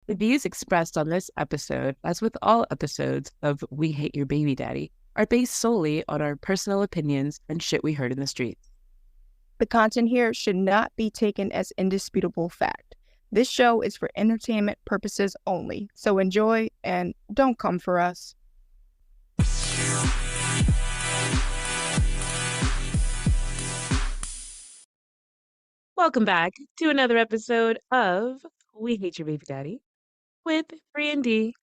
The views expressed on this episode, as with all episodes of We Hate Your Baby Daddy, are based solely on our personal opinions and shit we heard in the streets. The content here should not be taken as indisputable fact. This show is for entertainment purposes only, so enjoy and don't come for us. Welcome back to another episode of We Hate Your Baby Daddy with 3 and D.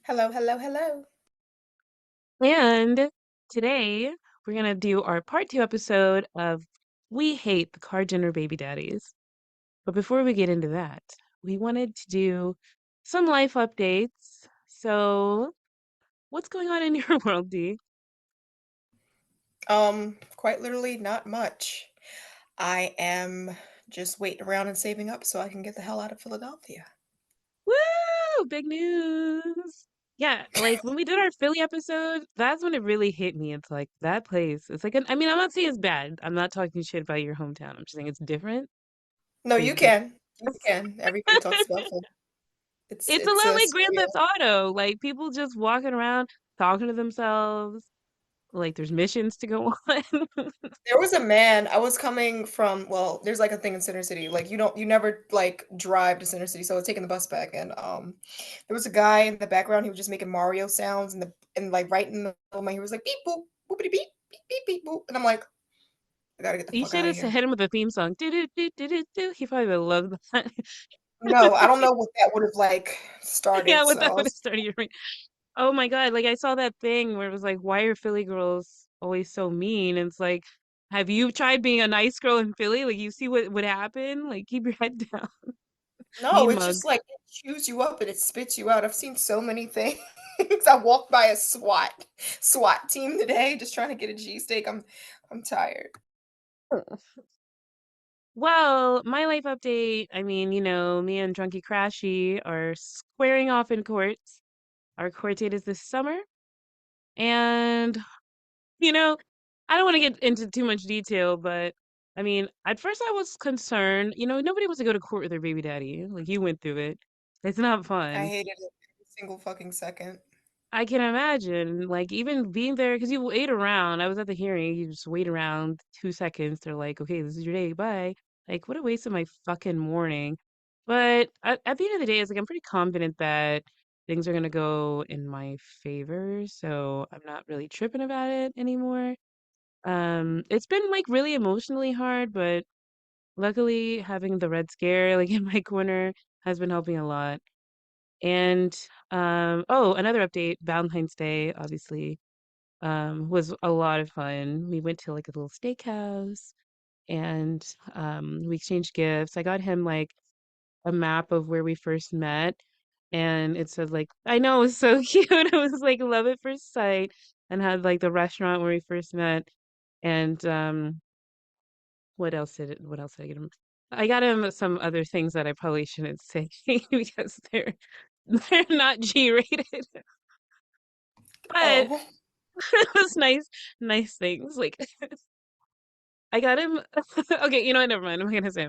Hello, hello, hello. And today we're going to do our part 2 episode of We Hate the KarJenner Baby Daddies. But before we get into that, we wanted to do some life updates. So, what's going on in your world, D? Quite literally not much. I am just waiting around and saving up so I can get the hell out of Philadelphia. Woo! Big news. Yeah, like when we did our Philly episode, that's when it really hit me. It's like that place. It's like I'm not saying it's bad. I'm not talking shit about your hometown. I'm just saying it's different. No, It's you different. can. You can. Everybody talks about Philly. It's It's a it's lot a like Grand surreal. Theft Auto. Like people just walking around talking to themselves. Like there's missions to go on. There was a man, I was coming from, well, there's like a thing in Center City. Like you never like drive to Center City, so I was taking the bus back and there was a guy in the background, he was just making Mario sounds and like right in the middle of my he was like beep boop, boopity beep, beep beep beep boop. And I'm like, I gotta get the You fuck should out of have here. hit him with a theme song. Do do do do do do. He probably would love that. No, I don't know what that would have like Yeah, started. what So that I would have was started your brain. Oh my God. Like I saw that thing where it was like, why are Philly girls always so mean? And it's like, have you tried being a nice girl in Philly? Like you see what would happen? Like keep your head down. no, Mean it's just mug. like it chews you up and it spits you out. I've seen so many things. I walked by a SWAT team today, just trying to get a G steak. I'm tired. Well, my life update, I mean, me and Drunky Crashy are squaring off in court. Our court date is this summer. And, you know, I don't want to get into too much detail, but I mean, at first I was concerned. Nobody wants to go to court with their baby daddy. Like you went through it. It's not I fun. hated it every single fucking second. I can imagine, like, even being there, because you wait around. I was at the hearing, you just wait around 2 seconds. They're like, okay, this is your day, bye. Like, what a waste of my fucking morning. But at the end of the day, it's like I'm pretty confident that things are gonna go in my favor, so I'm not really tripping about it anymore. It's been like really emotionally hard, but luckily having the Red Scare like in my corner has been helping a lot. And oh, another update, Valentine's Day, obviously, was a lot of fun. We went to like a little steakhouse and we exchanged gifts. I got him like a map of where we first met and it said like I know it was so cute. It was like love at first sight and had like the restaurant where we first met and what else did I get him? I got him some other things that I probably shouldn't say because they're not G-rated. But Oh, it was nice things. Like I got him okay, you know what, never mind. I'm not gonna say.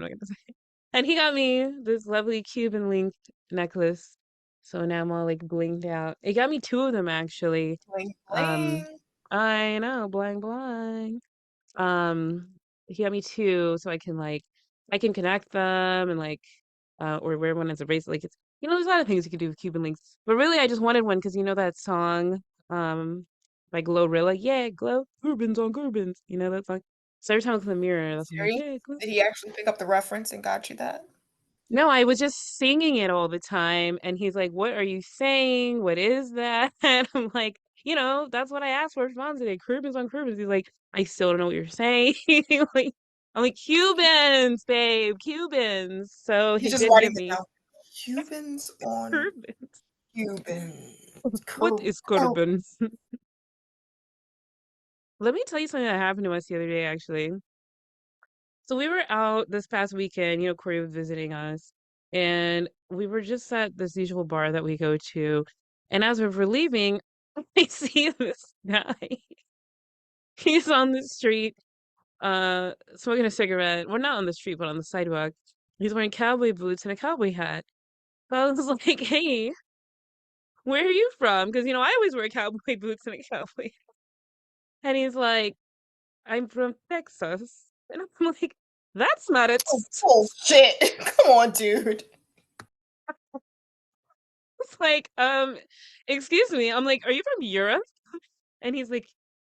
And he got me this lovely Cuban linked necklace. So now I'm all like blinged out. He got me two of them actually. bling Um bling. I know, blang blang. Um he got me two so I can connect them and like or wear one as a bracelet. Like it's there's a lot of things you can do with Cuban links. But really I just wanted one because you know that song by Glorilla. Yeah, glow Corbins on Corbins. You know that song. So every time I look in the mirror, that's what I'm like, Siri, yeah, glow. did he actually pick up the reference and got you that? No, I was just singing it all the time, and he's like, "What are you saying? What is that?" And I'm like, that's what I asked for response today. Corbins on Corbins. He's like, "I still don't know what you're saying." Like, I'm like, "Cubans, babe, Cubans." So He's he just did writing give it me down. Cubans on Corbins. Cubans. What is Corbins? Let me tell you something that happened to us the other day, actually. So we were out this past weekend, Corey was visiting us, and we were just at this usual bar that we go to. And as we were leaving, I see this guy. He's on the street, smoking a cigarette. Well, not on the street, but on the sidewalk. He's wearing cowboy boots and a cowboy hat. I was like, hey, where are you from? Because, I always wear cowboy boots and a cowboy. And he's like, I'm from Texas. And I'm like, that's not it. Oh, bullshit. Come on, dude. It's like, excuse me. I'm like, are you from Europe? And he's like,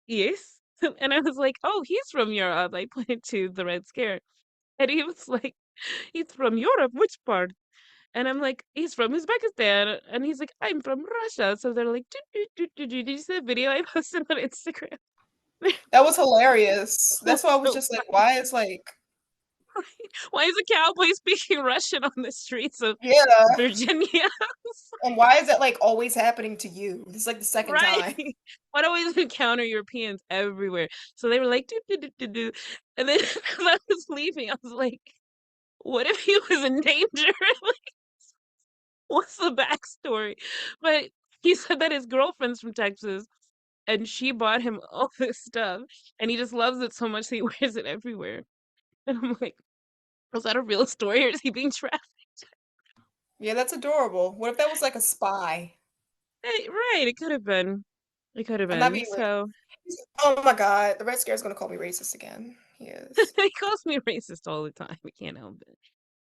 yes. And I was like, oh, he's from Europe. I pointed to the Red Scare. And he was like, he's from Europe. Which part? And I'm like, he's from Uzbekistan. And he's like, I'm from Russia. So they're like, did you see the video I posted on Instagram? That was hilarious. It was That's why I was so just like, funny. why is like, Why is a cowboy speaking Russian on the streets of yeah. Virginia? And why is that like always happening to you? This is like the second Right. time. I'd always encounter Europeans everywhere. So they were like, do, do, do, do, do. And then as I was leaving, I was like, what if he was in danger? Like, what's the backstory? But he said that his girlfriend's from Texas and she bought him all this stuff and he just loves it so much that he wears it everywhere. And I'm like, was that a real story or is he being trafficked? Yeah, that's adorable. What if that was like a spy? Right, it could have been. It could have I'm not been. being So racist. Oh my God, the Red Scare is gonna call me racist again. He is. he calls me racist all the time. I can't help it.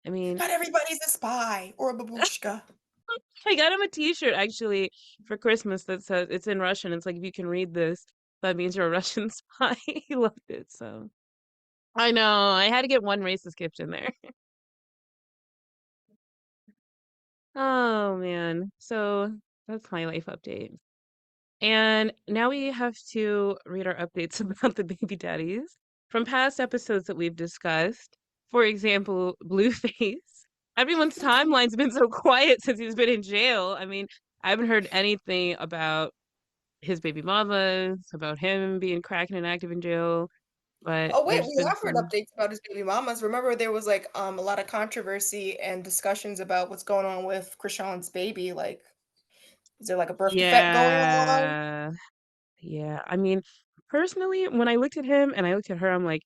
I mean, Not everybody's a spy or a babushka. I got him a t-shirt actually for Christmas that says it's in Russian. It's like if you can read this, that means you're a Russian spy. He loved it. So I know I had to get one racist gift in there. Oh man. So that's my life update. And now we have to read our updates about the baby daddies from past episodes that we've discussed. For example, Blueface. Everyone's timeline's been so quiet since he's been in jail. I mean, I haven't heard anything about his baby mamas, about him being cracking and active in jail, but Oh wait, there's we been have heard some, updates about his baby mamas. Remember, there was like a lot of controversy and discussions about what's going on with Krishan's baby. Like, is there like a birth defect going on? yeah, yeah. I mean, personally, when I looked at him and I looked at her, I'm like,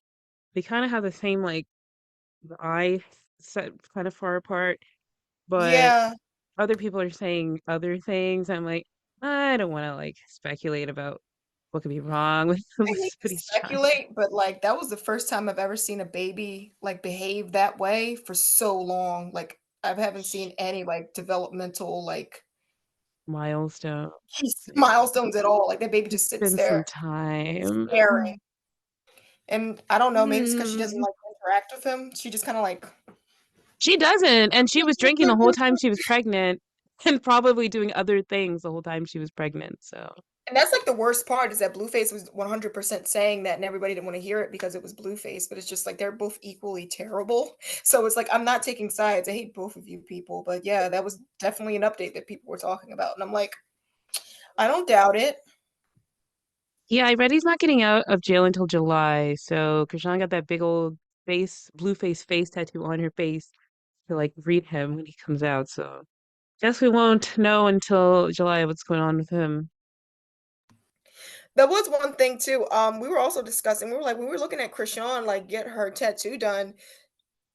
they kind of have the same like the eye set kind of far apart, but Yeah, other people are saying other things. I'm like, I don't want to like speculate about what could be wrong with I hate to somebody's child. speculate, but like that was the first time I've ever seen a baby like behave that way for so long. Like I haven't seen any like developmental like Milestone. milestones at all. Like that baby It's just sits been some there time. staring. And I don't know, maybe it's because she doesn't Mm. like interact with him. She just kind of like, She doesn't, and she was drinking the whole time she was pregnant, and probably doing other things the whole time she was pregnant. So and that's like the worst part is that Blueface was 100% saying that, and everybody didn't want to hear it because it was Blueface. But it's just like they're both equally terrible. So it's like I'm not taking sides. I hate both of you people, but yeah, that was definitely an update that people were talking about, and I'm like, I don't doubt it. yeah, I read he's not getting out of jail until July. So Krishan got that big old face, blue face tattoo on her face to like greet him when he comes out. So guess we won't know until July what's going on with him. That was one thing too. We were also discussing. We were like, when we were looking at Krishan like get her tattoo done.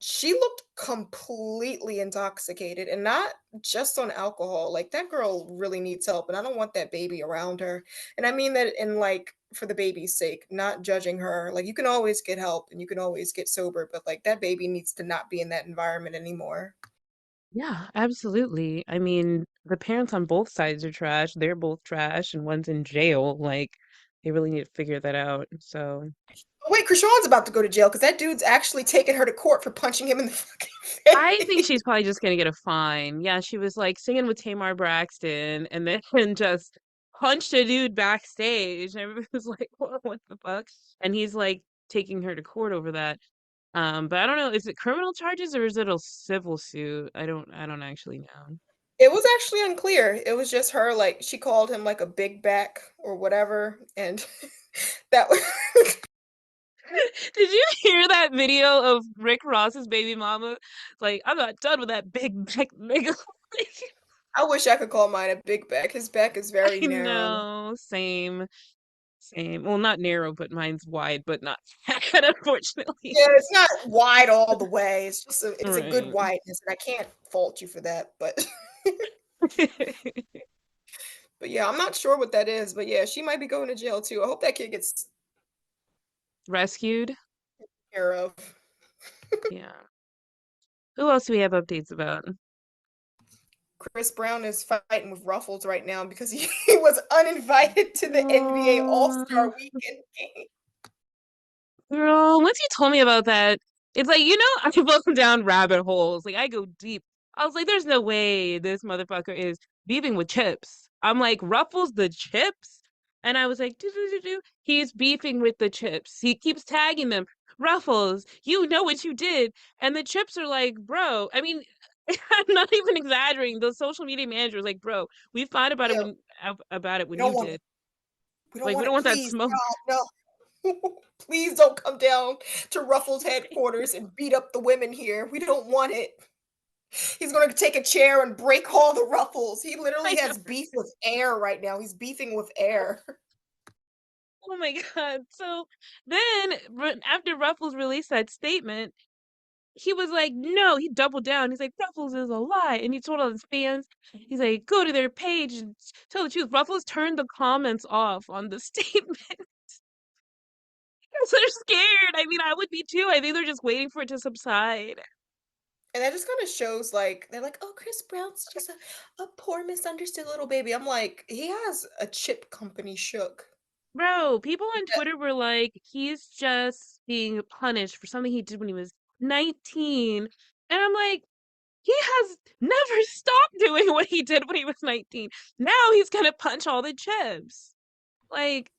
She looked completely intoxicated and not just on alcohol. Like that girl really needs help and I don't want that baby around her. And I mean that in like for the baby's sake, not judging her. Like you can always get help and you can always get sober, but like that baby needs to not be in that environment anymore. Yeah, absolutely. I mean, the parents on both sides are trash. They're both trash, and one's in jail. Like, they really need to figure that out. So, Oh, wait, Krishan's about to go to jail because that dude's actually taking her to court for punching him in the fucking I think face. she's probably just gonna get a fine. Yeah, she was like singing with Tamar Braxton and then just punched a dude backstage. And everybody was like, what the fuck? And he's like taking her to court over that. But I don't know, is it criminal charges or is it a civil suit? I don't actually know. It was actually unclear. It was just her, like, she called him like a big back or whatever. And that was Did you hear that video of Rick Ross's baby mama? Like, I'm not done with that big back nigga. I wish I could call mine a big back. His back is very I narrow. know, same. Same. Well, not narrow, but mine's wide, but not fat, unfortunately. Yeah, it's not wide all the way. It's just it's a good Right. wideness, and I can't fault you for that. But but yeah, I'm not sure what that is. But yeah, she might be going to jail too. I hope that kid gets Rescued. care of. Yeah. Who else do we have updates about? Chris Brown is fighting with Ruffles right now because he was uninvited to the NBA Oh, All-Star Weekend game. girl, once you told me about that, it's like, I can go down rabbit holes. Like, I go deep. I was like, there's no way this motherfucker is beefing with chips. I'm like, Ruffles the chips? And I was like, do, do, do, do. He's beefing with the chips. He keeps tagging them. Ruffles, you know what you did. And the chips are like, bro, I mean, I'm not even exaggerating. The social media manager was like, bro, we thought about it Yeah, when we don't you want it. did. We don't Like, we want don't it. want that Please, smoke. God, no. Please don't come down to Ruffles headquarters and beat up the women here. We don't want it. He's going to take a chair and break all the Ruffles. He literally I know. has beef with air right now. He's beefing with air. Oh my God. So then, after Ruffles released that statement, he was like, no, he doubled down. He's like, Ruffles is a lie. And he told all his fans, he's like, go to their page and tell the truth. Ruffles turned the comments off on the statement because they're scared. I mean, I would be too. I think they're just waiting for it to subside. And that just kind of shows like they're like, oh, Chris Brown's just a poor misunderstood little baby. I'm like, he has a chip company shook. Bro, people on Twitter were like, he's just being punished for something he did when he was 19. And I'm like, he has never stopped doing what he did when he was 19. Now he's gonna punch all the chips. Like,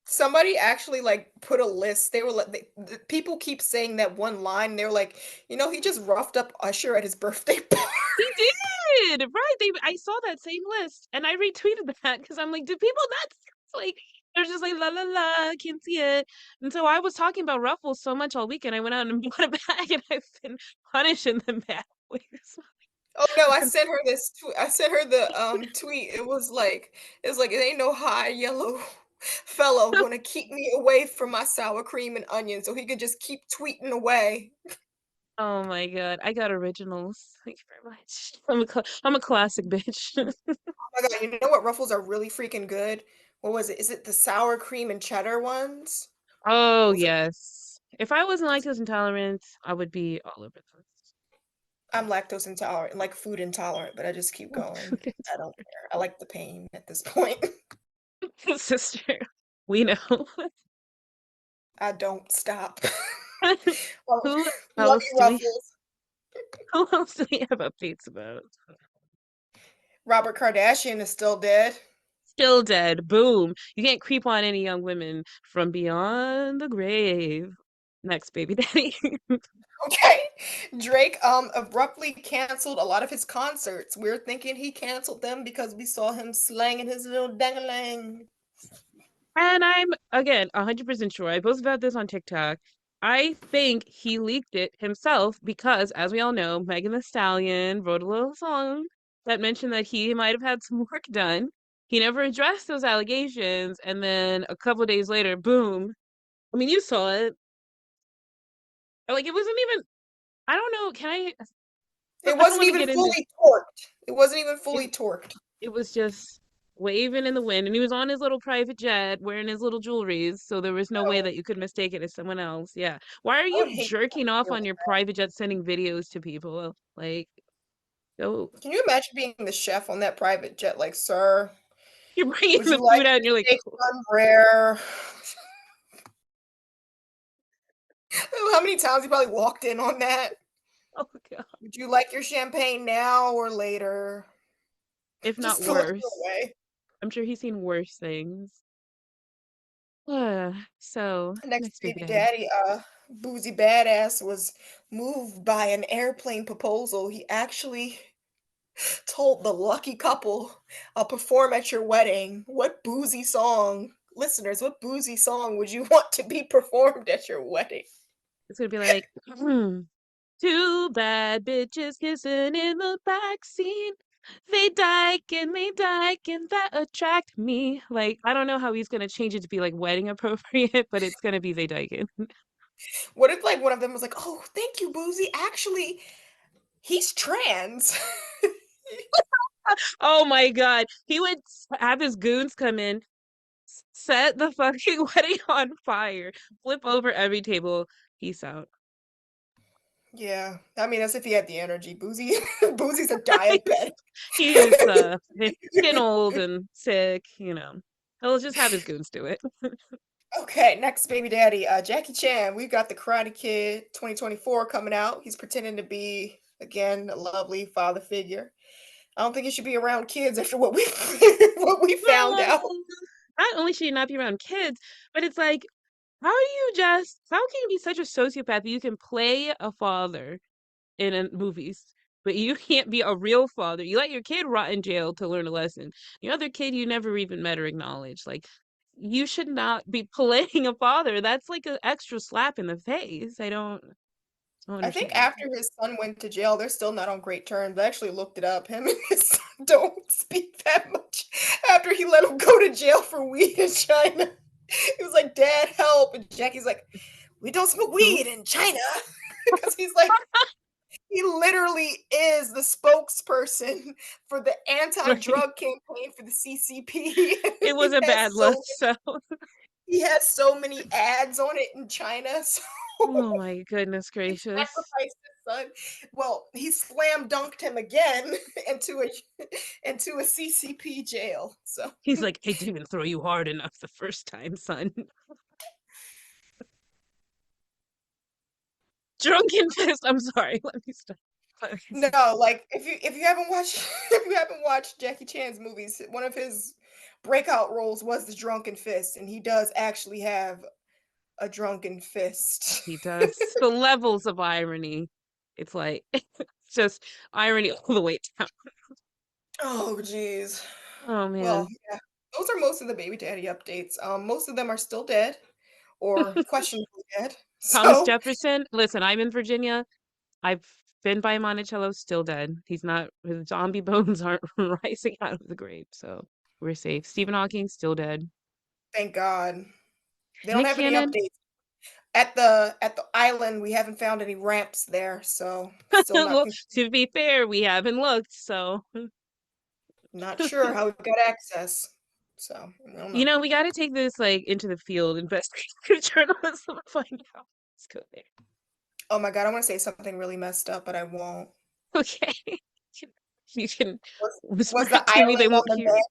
Somebody actually like put a list. They were like, the people keep saying that one line. They're like, he just roughed up Usher at his birthday party. he did, right? I saw that same list and I retweeted that because I'm like, do people not like they're just like la la la, can't see it. And so I was talking about Ruffles so much all weekend. I went out and bought a bag and I've been punishing them bad ways. Oh no, I sent her this tweet. I sent her the tweet. It ain't no high yellow fellow gonna keep me away from my sour cream and onion, so he could just keep tweeting away. Oh my God, I got originals. Thank you very much. I'm a classic bitch. Oh my god, you know what Ruffles are really freaking good? What was it? Is it the sour cream and cheddar ones? Oh Those are yes. If I wasn't lactose intolerant, I would be all over I'm lactose intolerant, like food intolerant, but I just keep going. this. I don't care. I like the pain at this point. Sister, we know. I don't stop. Oh, Who love else you, do we Ruffles. who else do we have updates about? Robert Kardashian is still dead. Still dead. Boom. You can't creep on any young women from beyond the grave. Next, baby daddy. Okay. Drake abruptly canceled a lot of his concerts. We're thinking he canceled them because we saw him slanging his little dangalang. And I'm again 100% sure. I posted about this on TikTok. I think he leaked it himself because, as we all know, Megan Thee Stallion wrote a little song that mentioned that he might have had some work done. He never addressed those allegations, and then a couple of days later, boom. I mean, you saw it. Like it wasn't even. I don't know. Can I? It I don't wasn't want to even get into fully torqued. It wasn't even it. fully torqued. It was just waving in the wind, and he was on his little private jet wearing his little jewelries, so there was no way Oh, that you could mistake it as someone else. Yeah. Why are I would you hate jerking off to on your private jet sending videos to people? Like, go. Can you imagine being the chef on that private jet? Like, sir, You're bringing would the you like food out, and your you're like, steak "Oh, done rare? How many times he probably walked in on that? oh God. Would you like your champagne now or later? If not Just to look your worse. way. I'm sure he's seen worse things. So, Next next baby baby daddy. daddy, Boozy Badass was moved by an airplane proposal. He actually told the lucky couple, I'll perform at your wedding. What boozy song, listeners, what boozy song would you want to be performed at your wedding? It's gonna be like, two bad bitches kissing in the backseat. They dyke and that attract me. Like, I don't know how he's gonna change it to be like wedding appropriate, but it's gonna be they dyking. What if like one of them was like, "Oh, thank you, Boozy. Actually, he's trans." Oh my God. He would have his goons come in, set the fucking wedding on fire, flip over every table. Peace out. Yeah, I mean, as if he had the energy. Boozy, Boozy's a diabetic. He is getting old and sick, you know. He'll just have his goons do it. Okay, next baby daddy, Jackie Chan. We've got the Karate Kid 2024 coming out. He's pretending to be again a lovely father figure. I don't think he should be around kids after what we what we found No, out. not only should you not be around kids, but it's like, how can you be such a sociopath that you can play a father in movies, but you can't be a real father? You let your kid rot in jail to learn a lesson. The other kid you never even met or acknowledged. Like, you should not be playing a father. That's like an extra slap in the face. I don't I think understand. after his son went to jail, they're still not on great terms. I actually looked it up. Him and his son don't speak that much after he let him go to jail for weed in China. He was like, "Dad, help." And Jackie's like, "We don't smoke weed in China." Because he's like, he literally is the spokesperson for the Right. anti-drug campaign for the CCP. It was a bad look, so He has so many ads on it in China. So oh my goodness he gracious. sacrificed his son. Well, he slam dunked him again into a CCP jail. So He's like, I didn't throw you hard enough the first time, son. Drunken fist. I'm sorry. Let me stop. no, like if you haven't watched if you haven't watched Jackie Chan's movies, one of his breakout roles was the drunken fist, and he does actually have a drunken fist. He does. The levels of irony. It's like it's just irony all the way down. Oh, geez. Oh Well, man. yeah, those are most of the baby daddy updates. Most of them are still dead or questionably dead. Thomas So Jefferson. Listen, I'm in Virginia. I've been by Monticello, still dead. He's not, his zombie bones aren't rising out of the grave, so we're safe. Stephen Hawking, still dead. thank God. They don't Nick have any Cannon, updates. At the island, we haven't found any ramps there, so still well, not to be fair, we haven't looked, so not sure how we got access. So I don't you know. know, we got to take this like into the field, investigative journalism, and find out. Let's go there. Oh my God, I want to say something really messed up, but I won't. Okay, you can Was whisper was the it to me; they island on won't the hear it.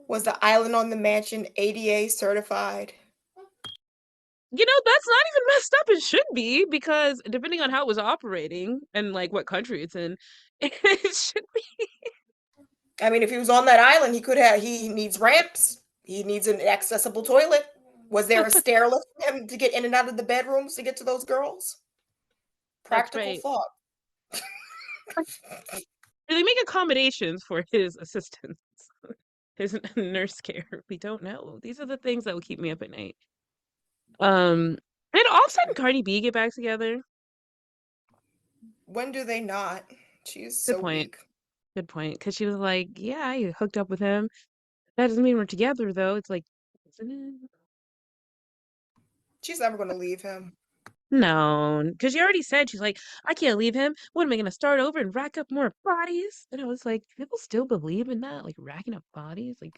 was the island on the mansion ADA certified? You know, that's not even messed up. It should be because depending on how it was operating and like what country it's in, it should be. I mean, if he was on that island, he needs ramps. He needs an accessible toilet. Was there a stair lift for him to get in and out of the bedrooms to get to those girls? That's Practical right. thought. Do they make accommodations for his assistants, his nurse care? We don't know. These are the things that will keep me up at night. Did Offset and Cardi B get back together? When do they not? She's Good so point. weak. Good point. Because she was like, "Yeah, I hooked up with him. That doesn't mean we're together, though." It's like, isn't it? She's never going to leave him. No, because she already said she's like, I can't leave him. What am I gonna start over and rack up more bodies? And I was like, people still believe in that, like racking up bodies, like,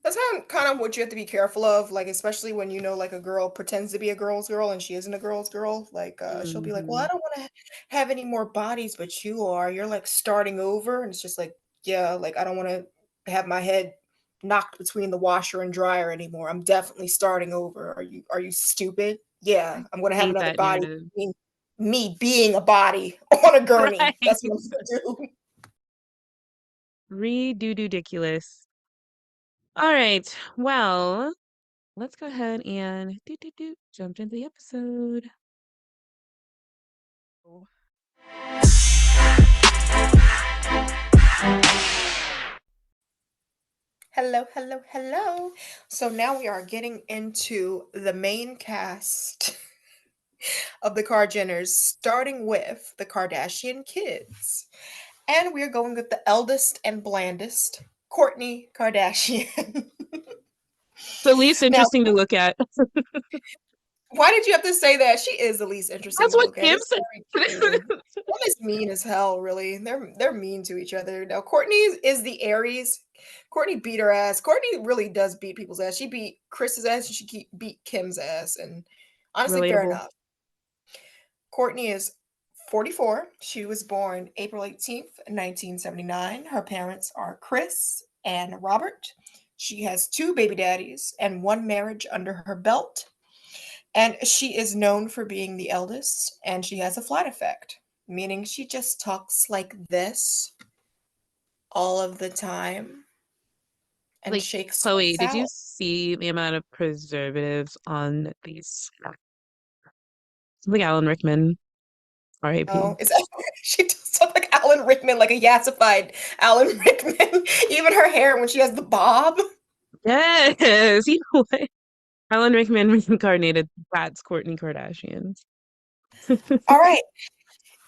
That's kind of what you have to be careful of, like especially when you know like a girl pretends to be a girl's girl and she isn't a girl's girl. Like she'll be like, "Well, I hmm. don't want to have any more bodies, but you are. You're like starting over." And it's just like, "Yeah, like I don't want to have my head knocked between the washer and dryer anymore. I'm definitely starting over. Are you stupid? Yeah, I'm going to have Hate another that body narrative. being me being a body on a gurney. Right. That's what I'm going to do." Ridiculous. All right. Well, let's go ahead and jump into the episode. Hello, hello, hello. So now we are getting into the main cast of the KarJenners, starting with the Kardashian kids. And we're going with the eldest and blandest, Kourtney Kardashian. The least Now, interesting to look at. why did you have to say that? She is the least interesting That's to what look at. Kim It's said. very true. One is mean as hell, really. They're mean to each other. Now, Kourtney is the Aries. Kourtney beat her ass. Kourtney really does beat people's ass. She beat Chris's ass and beat Kim's ass. And honestly, fair Relatable. enough. Kourtney is 44. She was born April 18th, 1979. Her parents are Chris and Robert. She has two baby daddies and one marriage under her belt. And she is known for being the eldest, and she has a flat effect, meaning she just talks like this all of the time and Like, shakes Chloe, tits did you out. see the amount of preservatives on these? Something Alan Rickman, Oh, R.I.P. is that she does look like Alan Rickman, like a yassified Alan Rickman. Even her hair when she has the bob. Yes, you know what? Alan Rickman reincarnated. That's Kourtney Kardashian. All right.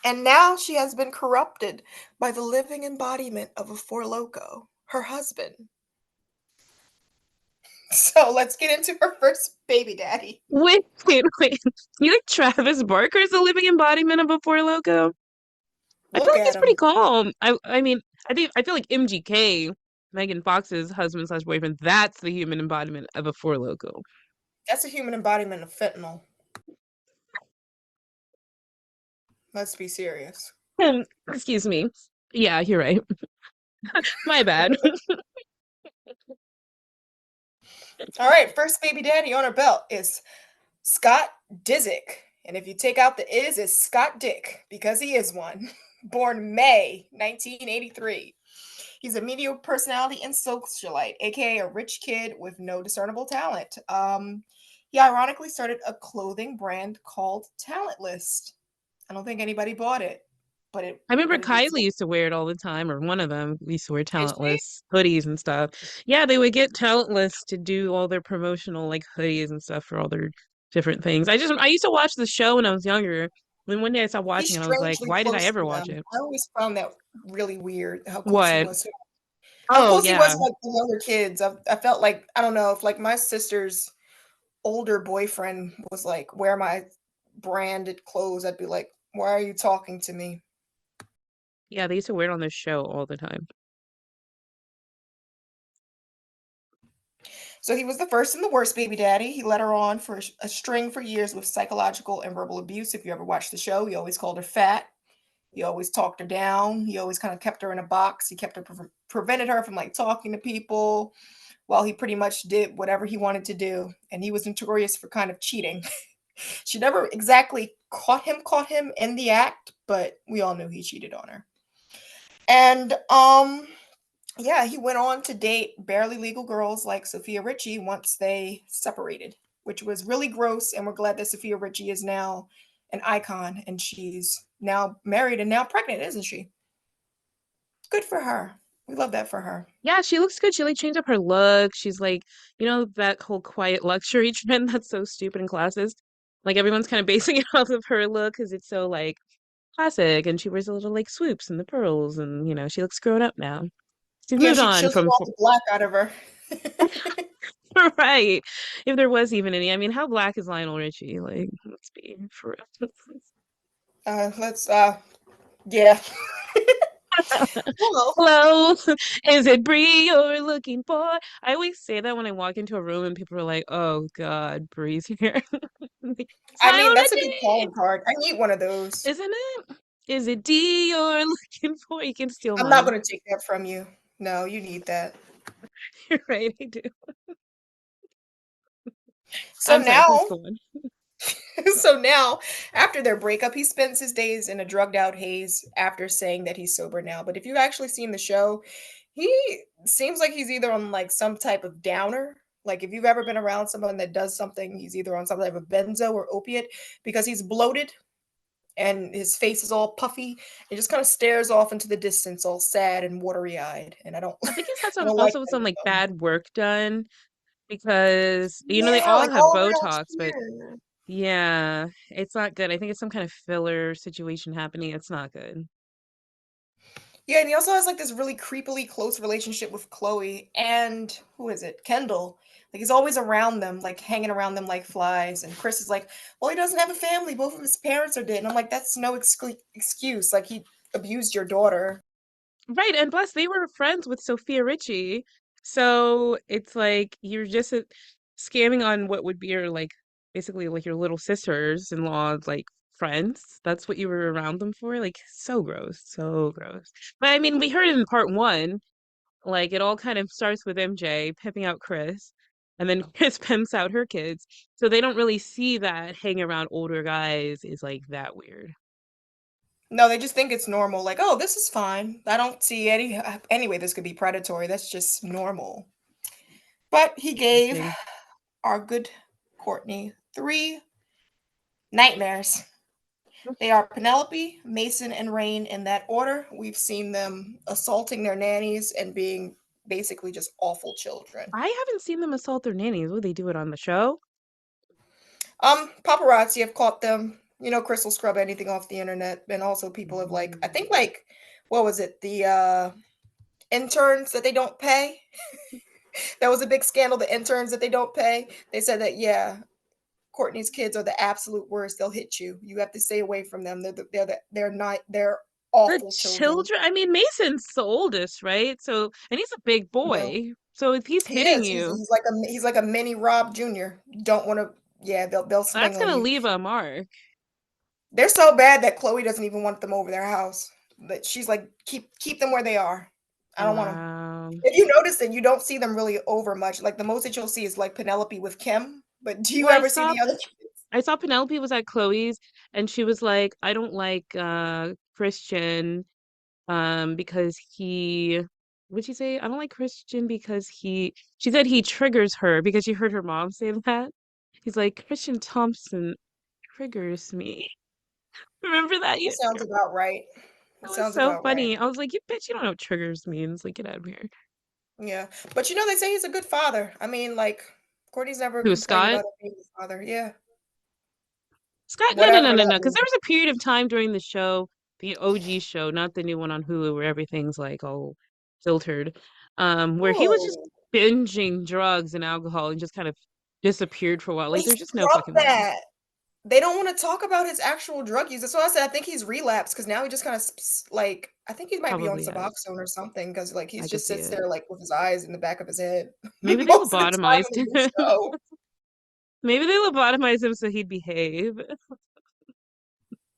And now she has been corrupted by the living embodiment of a Four Loco, her husband. So let's get into her first baby daddy. Wait. You think Travis Barker's a living embodiment of a Four Loco? I feel Look like at he's pretty him. calm. I mean, I feel like MGK, Megan Fox's husband slash boyfriend, that's the human embodiment of a Four Loco. That's a human embodiment of fentanyl. Let's be serious. Excuse me. Yeah, you're right. My bad. All right, first baby daddy on her belt is Scott Disick. And if you take out the is, it's Scott Dick, because he is one. Born May 1983. He's a media personality and socialite, aka a rich kid with no discernible talent. He ironically started a clothing brand called Talentless. I don't think anybody bought it, but it I remember but it Kylie exists. used to wear it all the time, or one of them used to wear Did she? talentless hoodies and stuff. Yeah, they would get talentless to do all their promotional like hoodies and stuff for all their different things. I used to watch the show when I was younger. When one day I stopped He's watching it, I was like, strangely why did I close ever to watch them. it? I always found that really weird how close he What? was. How Oh close he was yeah. to like the younger kids. I felt like I don't know if like my sister's older boyfriend was like wear my branded clothes. I'd be like, why are you talking to me? Yeah, they used to wear it on the show all the time. So he was the first and the worst baby daddy. He led her on for a string for years with psychological and verbal abuse. If you ever watched the show, he always called her fat. He always talked her down. He always kind of kept her in a box. He kept her prevented her from like talking to people while he pretty much did whatever he wanted to do. And he was notorious for kind of cheating. She never exactly caught him in the act, but we all knew he cheated on her. And yeah, he went on to date barely legal girls like Sophia Richie once they separated, which was really gross. And we're glad that Sophia Richie is now an icon and she's now married and now pregnant, isn't she? Good for her. We love that for her. Yeah, she looks good. She like changed up her look. She's like, that whole quiet luxury trend that's so stupid in classes. Like everyone's kind of basing it off of her look because it's so like classic, and she wears a little like swoops and the pearls, and she looks grown up now. She's Yeah, moved she on chiseled from off the black out of her. right. If there was even any, I mean, how black is Lionel Richie? Like, let's be for real. Let's yeah. Well, Hello, is it Brie you're looking for? I always say that when I walk into a room and people are like, "Oh God, Brie's here." It's I mean Lionel that's a good Richie, calling card. I need one of those. isn't it? Is it D you're looking for? You can steal I'm not mine. gonna take that from you. No, you need that. You're right, I do. So I'm sorry, now, please go on. so now, after their breakup, he spends his days in a drugged out haze after saying that he's sober now. But if you've actually seen the show, he seems like he's either on like some type of downer. Like if you've ever been around someone that does something, he's either on some type of benzo or opiate because he's bloated and his face is all puffy. It just kind of stares off into the distance, all sad and watery eyed. And I don't, I think he's had I some don't like also that some like with him. bad work done because they Yeah, all like have all around Botox, but here. yeah, it's not good. I think it's some kind of filler situation happening. It's not good. Yeah, and he also has like this really creepily close relationship with Chloe and who is it? Kendall. Like he's always around them, like hanging around them like flies. And Chris is like, "Well, he doesn't have a family. Both of his parents are dead." And I'm like, "That's no excuse. Like he abused your daughter." Right, and plus they were friends with Sophia Richie. So it's like you're just scamming on what would be your like basically like your little sisters-in-law like friends. That's what you were around them for. Like so gross, so gross. But I mean, we heard it in part one. Like it all kind of starts with MJ pimping out Chris, and then Chris pimps out her kids. So they don't really see that hanging around older guys is like that weird. No, they just think it's normal. Like, "Oh, this is fine. I don't see any way this could be predatory. That's just normal." But he gave Interesting. our good Courtney three nightmares. They are Penelope, Mason, and Rain in that order. We've seen them assaulting their nannies and being basically just awful children. I haven't seen them assault their nannies. Would they do it on the show? Paparazzi have caught them. You know, Chris will scrub anything off the internet, and also people have like, I think like, what was it? The interns that they don't pay. That was a big scandal. The interns that they don't pay. They said that yeah, Courtney's kids are the absolute worst. They'll hit you. You have to stay away from them. They're The awful children. children, I mean, Mason's the oldest, right? So, and he's a big No, boy. So if he's he hitting is. you, He's like a mini Rob Jr. Don't want to. Yeah, they'll that's swing on gonna you. leave a mark. They're so bad that Chloe doesn't even want them over their house. But she's like, keep them where they are. I don't want them. Wow. If you notice that you don't see them really over much. Like the most that you'll see is like Penelope with Kim. But do you Well, ever see the other kids? I saw Penelope was at Chloe's and she was like, I don't like Christian because he what'd she say? I don't like Christian because she said he triggers her because she heard her mom say that. He's like, Christian Thompson triggers me. Remember that? That sounds about right. It That was sounds so about right. funny. I was like, you bitch, you don't know what triggers means. Like, get out of here. Yeah. But you know, they say he's a good father. I mean, like, Courtney's never Who, complained Scott? about him being a father. Yeah. Scott? No, no, no, Whatever no, that no. Because means. there was a period of time during the show, the OG show, not the new one on Hulu where everything's like all filtered, where he was just Oh. binging drugs and alcohol and just kind of disappeared for a while. Well, Like, he there's just no fucking scrubbed way. that. They don't want to talk about his actual drug use. That's why I said I think he's relapsed because now he just kind of like I think he might be on Probably has. Suboxone or something because like he I could just see sits it. there like with his eyes in the back of his head Maybe they most of the time lobotomized in the him. show. Maybe they lobotomized him so he'd behave.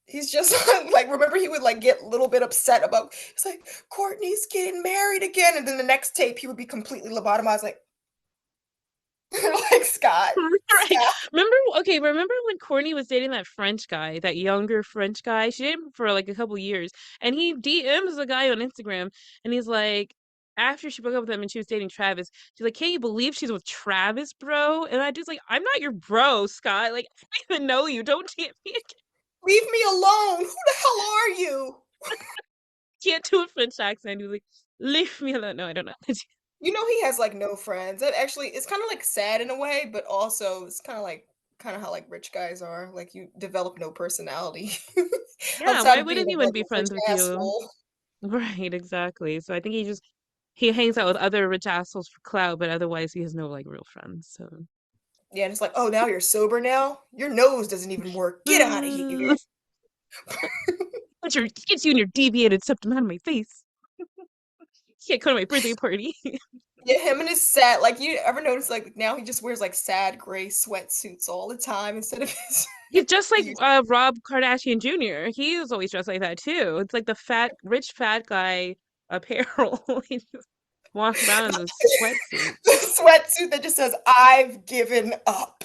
He's just like remember he would like get a little bit upset about it's like Courtney's getting married again, and then the next tape he would be completely lobotomized like like Scott, Right. Scott. Remember when Courtney was dating that French guy, that younger French guy? She dated him for like a couple years, and he DMs the guy on Instagram, and he's like, after she broke up with him and she was dating Travis, she's like, "Can't you believe she's with Travis, bro?" And I just like, "I'm not your bro, Scott. Like, I don't even know you. Don't DM me again." Leave me alone. Who the hell are you? Can't do a French accent. He was like, "Leave me alone." No, I don't know. You know he has like no friends. That actually it's kind of like sad in a way, but also it's kind of how like rich guys are. Like you develop no personality Yeah, outside why of being wouldn't he want like to be a rich friends with you? asshole. Right, exactly. So I think he hangs out with other rich assholes for clout, but otherwise he has no like real friends. So Yeah, and it's like, oh, now you're sober now. Your nose doesn't even work. Get out of here. get you and your deviated septum out of my face. Can't come to my birthday party. Yeah, him and his sad. Like you ever notice? Like now he just wears like sad gray sweatsuits all the time instead of his. He's just like his Rob Kardashian Jr. He was always dressed like that too. It's like the rich fat guy apparel. He just walks around in those sweatsuits. the sweatsuit that just says "I've given up."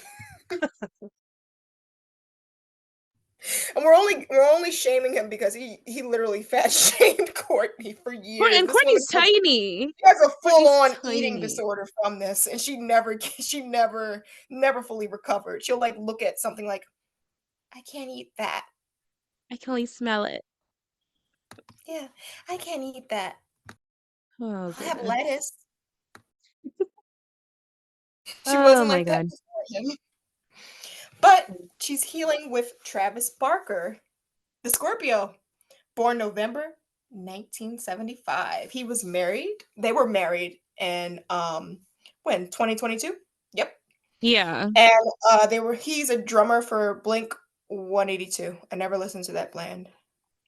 And we're only shaming him because he literally fat shamed Courtney for years. And This woman Courtney's tiny. has a full Courtney's on eating tiny. disorder from this, and she never fully recovered. She'll like look at something like, I can't eat that. I can only smell it. Yeah, I can't eat that. Oh I'll have goodness. lettuce. She Oh wasn't my like that God. before him. But she's healing with Travis Barker, the Scorpio, born November 1975. He was married. They were married in when 2022. Yep. Yeah. And he's a drummer for Blink 182. I never listened to that band.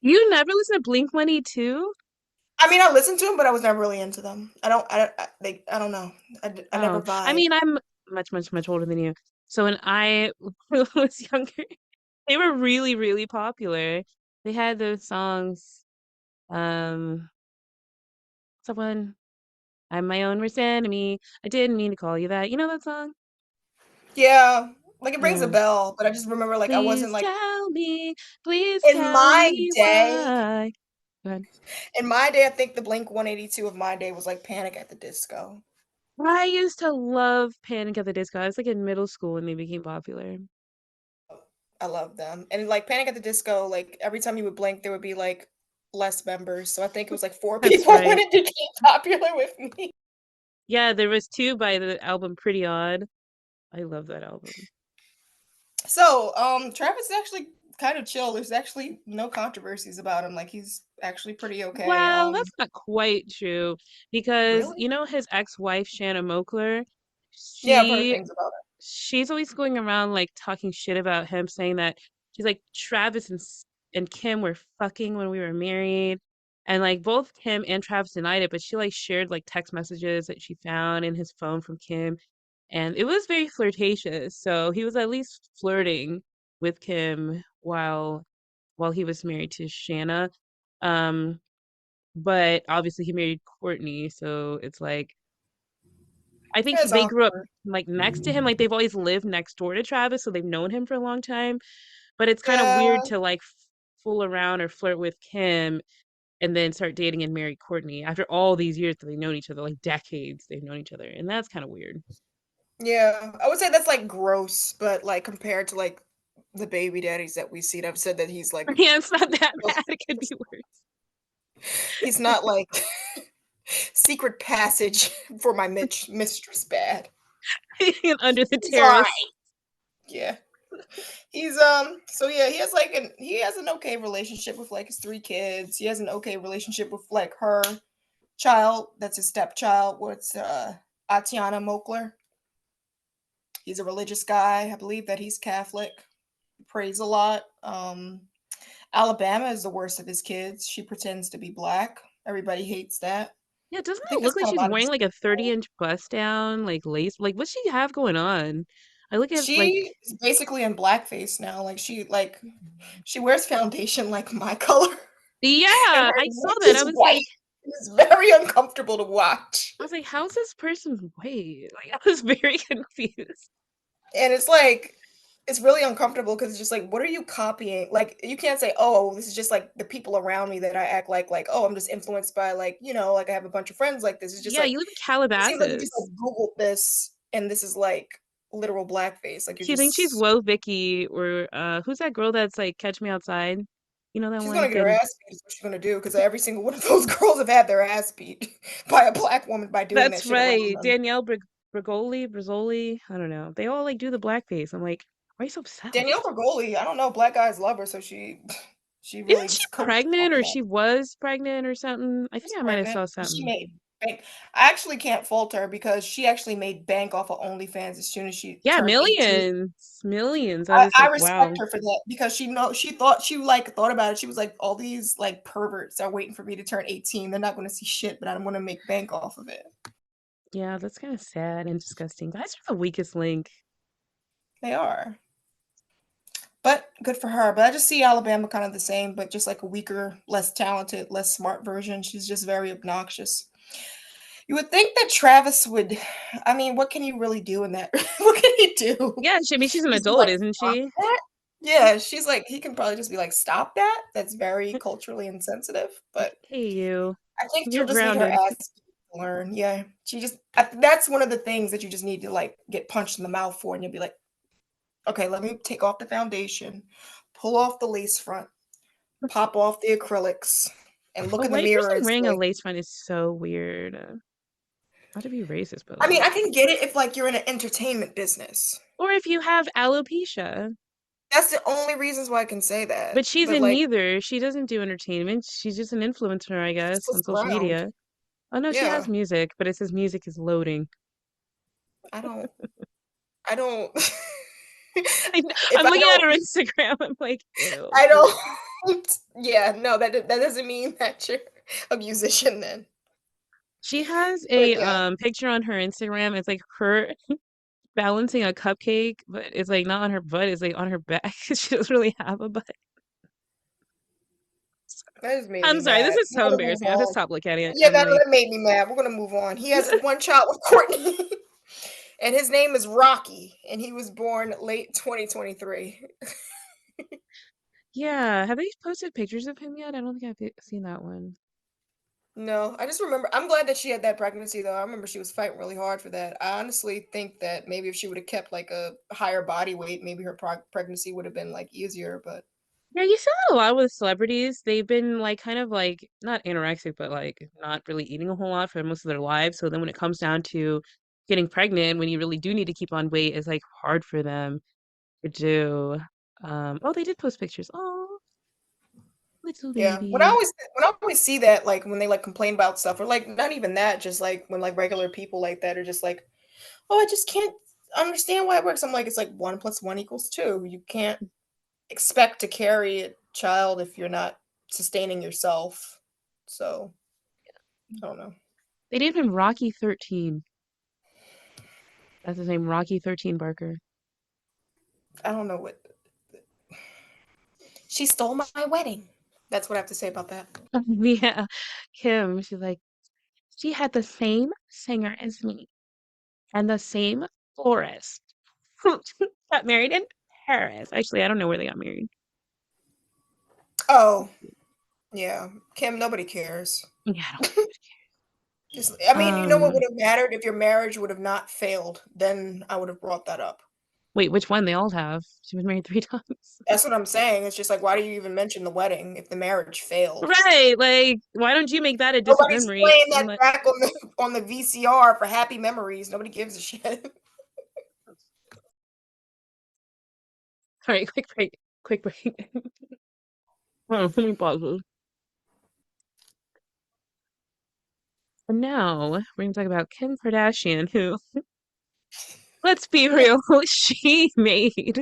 You never listen to Blink 182? I mean, I listened to them, but I was never really into them. I don't know. I never Oh, I vibe. mean, I'm much, much, much older than you. So when I was younger, they were really, really popular. They had those songs. Um, Someone, I'm my own worst enemy. I didn't mean to call you that. You know that song? Yeah, like it rings a Yeah. bell, but I just remember like I wasn't Please like tell me, please in tell my me day. why. Go ahead. In my day, I think the Blink 182 of my day was like Panic at the Disco. I used to love Panic at the Disco. I was like in middle school when they became popular. I love them. And like Panic at the Disco, like every time you would blink, there would be like less members. So I think it was like four That's people when right. it became popular with me. Yeah, there was two by the album Pretty Odd. I love that album. So, Travis is actually kind of chill. There's actually no controversies about him. Like he's actually pretty okay. Well, that's not quite true because Really? you know his ex-wife Shanna Mokler, Yeah, I've heard she things about she's always going around like talking shit about him, saying that she's like Travis and Kim were fucking when we were married, and like both Kim and Travis denied it, but she like shared like text messages that she found in his phone from Kim, and it was very flirtatious. So he was at least flirting with Kim while he was married to Shanna. Um, but obviously he married Courtney, so it's like I think it. It's they grew up awkward. like next to him, like they've always lived next door to Travis, so they've known him for a long time. But it's kind of Yeah, weird to like fool around or flirt with Kim and then start dating and marry Courtney after all these years that they've known each other, like decades they've known each other, and that's kind of weird. yeah. I would say that's like gross, but like compared to like the baby daddies that we see, I've said that he's like Yeah, it's not that bad. It could be he's not like secret passage for my mistress bad. worse. Under the He's all right. terrace. Yeah. He's so yeah, he has an okay relationship with like his three kids. He has an okay relationship with like her child, that's his stepchild, what's Atiana Mokler. He's a religious guy. I believe that he's Catholic. He prays a lot. Alabama is the worst of his kids. She pretends to be black. Everybody hates that. Yeah, doesn't I it think that's look like kind of she's out of his wearing like a control. 30-inch bust down, like lace? Like, what's she have going on? I look at like, She is basically in blackface now. She wears foundation like my color, yeah, and her I saw lip that. is white. It's very uncomfortable to watch. I was like, how's this person white? Like, I was very confused. And it's like it's really uncomfortable because it's just like, what are you copying? Like, you can't say, "Oh, this is just like the people around me that I act like, oh, I'm just influenced by like, like I have a bunch of friends like this." It's just Yeah, like you live in it seems like you just Calabasas. like Googled this and this is like literal blackface. Like you're She thinks she's just Woah Vicky or who's that girl that's like Catch Me Outside? You know that she's one? gonna get her ass beat is what she's gonna do because every single one of those girls have had their ass beat by a black woman by doing that That's shit around right. them. Danielle Bregoli. I don't know. They all like do the blackface. I'm like, why are you so Danielle obsessed? Bregoli, I don't know, black guys love her, so she really Isn't she just coked the fuck pregnant or up. she was pregnant or something? I think She's I might have pregnant. saw She something. made bank. I actually can't fault her because she actually made bank off of OnlyFans as soon as she Yeah, turned 18. millions. Millions. I was just I like, respect wow. her for that because she thought about it. She was like, all these like perverts are waiting for me to turn 18. They're not going to see shit, but I'm going to make bank off of it. Yeah, that's kind of sad and disgusting. Guys are the weakest link. They are. But good for her. But I just see Alabama kind of the same, but just like a weaker, less talented, less smart version. She's just very obnoxious. You would think that Travis would. I mean, what can you really do in that? What can he do? Yeah, I mean, she's an Just be adult, like, isn't stop she? that? Yeah, she's like, he can probably just be like, stop that. That's very culturally insensitive. But Hey, you. I think You're she'll just need her grounded. ass to learn. Yeah, that's one of the things that you just need to like get punched in the mouth for, and you'll be like, okay, let me take off the foundation, pull off the lace front, pop off the acrylics, and look A in the white mirror person and wearing a say, lace front is so weird. Not to be racist, but I mean, like, I can get it if like you're in an entertainment business. or if you have alopecia. That's the only reasons why I can say that. But she's But in like, neither. She doesn't do entertainment. She's just an influencer, I she just guess, on puts social around. media. Oh no, she has Yeah. music, but it says music is loading. I don't I don't if I'm I looking at don't her Instagram. I'm like, ew. I don't yeah, no, that doesn't mean that you're a musician then. She has But a yeah, picture on her Instagram. It's like her balancing a cupcake, but it's like not on her butt, it's like on her back. She doesn't really have a butt. that just made me I'm sorry, this mad. is so We're gonna move embarrassing. I have to on. stop looking at it. Yeah, I'm that like, that made me mad. We're gonna move on. He has one child with Courtney, and his name is Rocky, and he was born late 2023. yeah. Have they posted pictures of him yet? I don't think I've seen that one. No, I just remember. I'm glad that she had that pregnancy, though. I remember she was fighting really hard for that. I honestly think that maybe if she would have kept like a higher body weight, maybe her pregnancy would have been like easier. But Yeah, you see that a lot with celebrities. They've been like kind of like not anorexic, but like not really eating a whole lot for most of their lives. So then when it comes down to getting pregnant, when you really do need to keep on weight, it's like hard for them to do. Oh, they did post pictures. Oh, little yeah, baby. when I always see that, like when they like complain about stuff, or like not even that, just like when like regular people like that are just like, oh, I just can't understand why it works. I'm like, it's like 1 + 1 = 2. You can't expect to carry a child if you're not sustaining yourself. So I don't know. They named him Rocky 13. That's his name, Rocky 13 Barker. I don't know what she stole my wedding. That's what I have to say about that. Yeah, Kim, she's like, she had the same singer as me and the same florist. Got married in Paris. Actually, I don't know where they got married. Oh, yeah. Kim, nobody cares. Yeah, I don't think Just, I mean, you know what anybody would have mattered if your marriage would have not failed? Then I would have brought that up. wait, which one? They all have. She was married 3 times. That's what I'm saying. It's just like, why do you even mention the wedding if the marriage failed? Right, like, why don't you make that a distant Nobody's memory playing and that let back on the VCR for happy memories. Nobody gives a shit. sorry, quick break. Quick break. Hold on, let me pause this. And now we're gonna talk about Kim Kardashian, who, let's be real, she made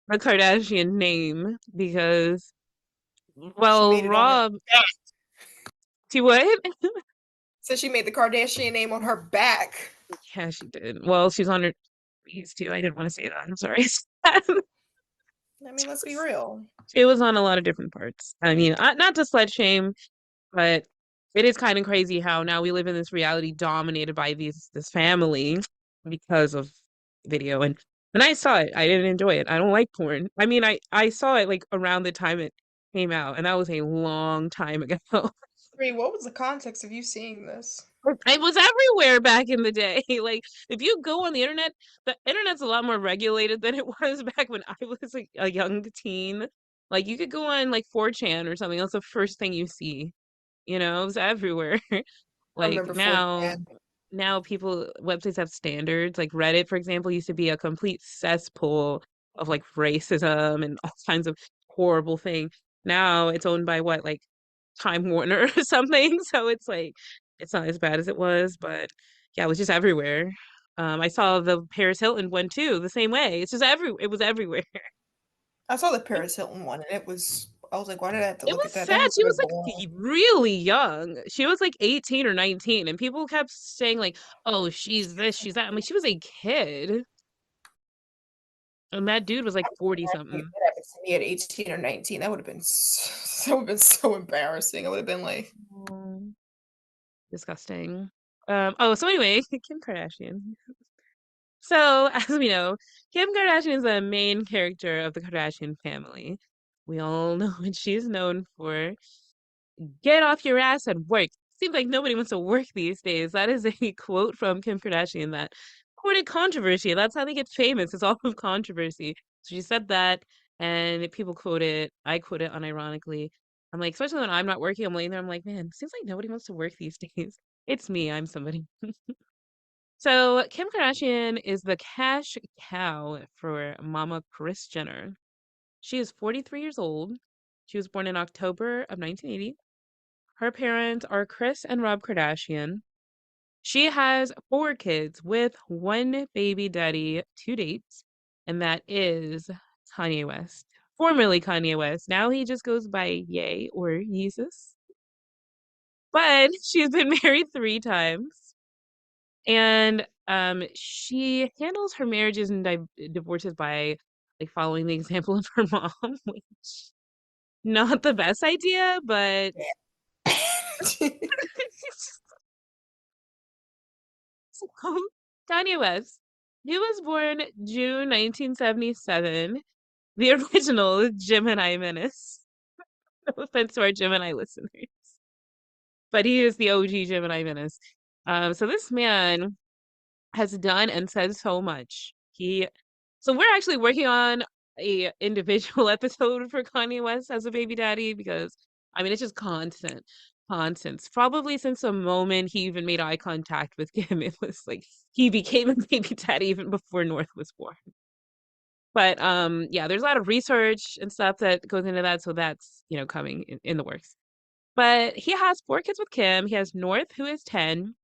the Kardashian name because, She well, made it on her Rob, back. she what? So she made the Kardashian name on her back. Yeah, she did. Well, she's on her knees too. I didn't want to say that. I'm sorry. I mean, let's be real. It was on a lot of different parts. I mean, not to slut shame, but it is kind of crazy how now we live in this reality dominated by this family because of video. And when I saw it, I didn't enjoy it. I don't like porn. I mean, I saw it like around the time it came out, and that was a long time ago. Bree, what was the context of you seeing this? It was everywhere back in the day. Like, if you go on the internet's a lot more regulated than it was back when I was like a young teen. Like, you could go on like 4chan or something. That's the first thing you see. It was everywhere. I Like remember 4chan. now people websites have standards. Like Reddit, for example, used to be a complete cesspool of like racism and all kinds of horrible things. Now it's owned by what, like Time Warner or something. So it's like it's not as bad as it was, but yeah, it was just everywhere. I saw the Paris Hilton one too, the same way. It's just it was everywhere. I saw the Paris Hilton one, and I was like, why did I have to It look was at that? That sad. was She a was bit like boring. really young. She was like 18 or 19, and people kept saying like, "Oh, she's this, she's that." I'm like, she was a kid, and that dude was like 40 If something. that happened to me at 18 or 19, that would have been that would have been so embarrassing. I would have been like, Mm, disgusting. Oh, so anyway, Kim Kardashian. So, as we know, Kim Kardashian is the main character of the Kardashian family. We all know what she's known for. Get off your ass and work. Seems like nobody wants to work these days. That is a quote from Kim Kardashian that courted controversy. That's how they get famous. It's all of controversy. So she said that, and people quote it. I quote it unironically. I'm like, especially when I'm not working, I'm laying there. I'm like, man, seems like nobody wants to work these days. It's me. I'm somebody. So Kim Kardashian is the cash cow for Mama Kris Jenner. She is 43 years old. She was born in October of 1980. Her parents are Chris and Rob Kardashian. She has four kids with one baby daddy to date, and that is Kanye West, formerly Kanye West. Now he just goes by Ye or Yeezus. But she's been married three times, and she handles her marriages and divorces by like following the example of her mom, which not the best idea, but so, Kanye West. He was born June 1977, the original Gemini Menace. No offense to our Gemini listeners, but he is the OG Gemini Menace. So this man has done and said so much. So we're actually working on a individual episode for Kanye West as a baby daddy because I mean it's just constant. Probably since the moment he even made eye contact with Kim, it was like he became a baby daddy even before North was born. But yeah, there's a lot of research and stuff that goes into that, so that's coming in the works. But he has four kids with Kim. He has North, who is 10,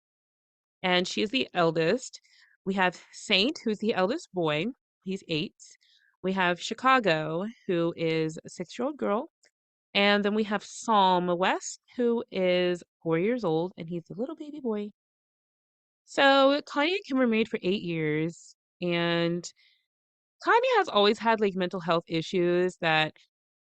and she is the eldest. We have Saint, who's the eldest boy. He's 8. We have Chicago, who is a 6-year-old girl. And then we have Psalm West, who is 4 years old, and he's a little baby boy. So Kanye and Kim were married for 8 years, and Kanye has always had like mental health issues that,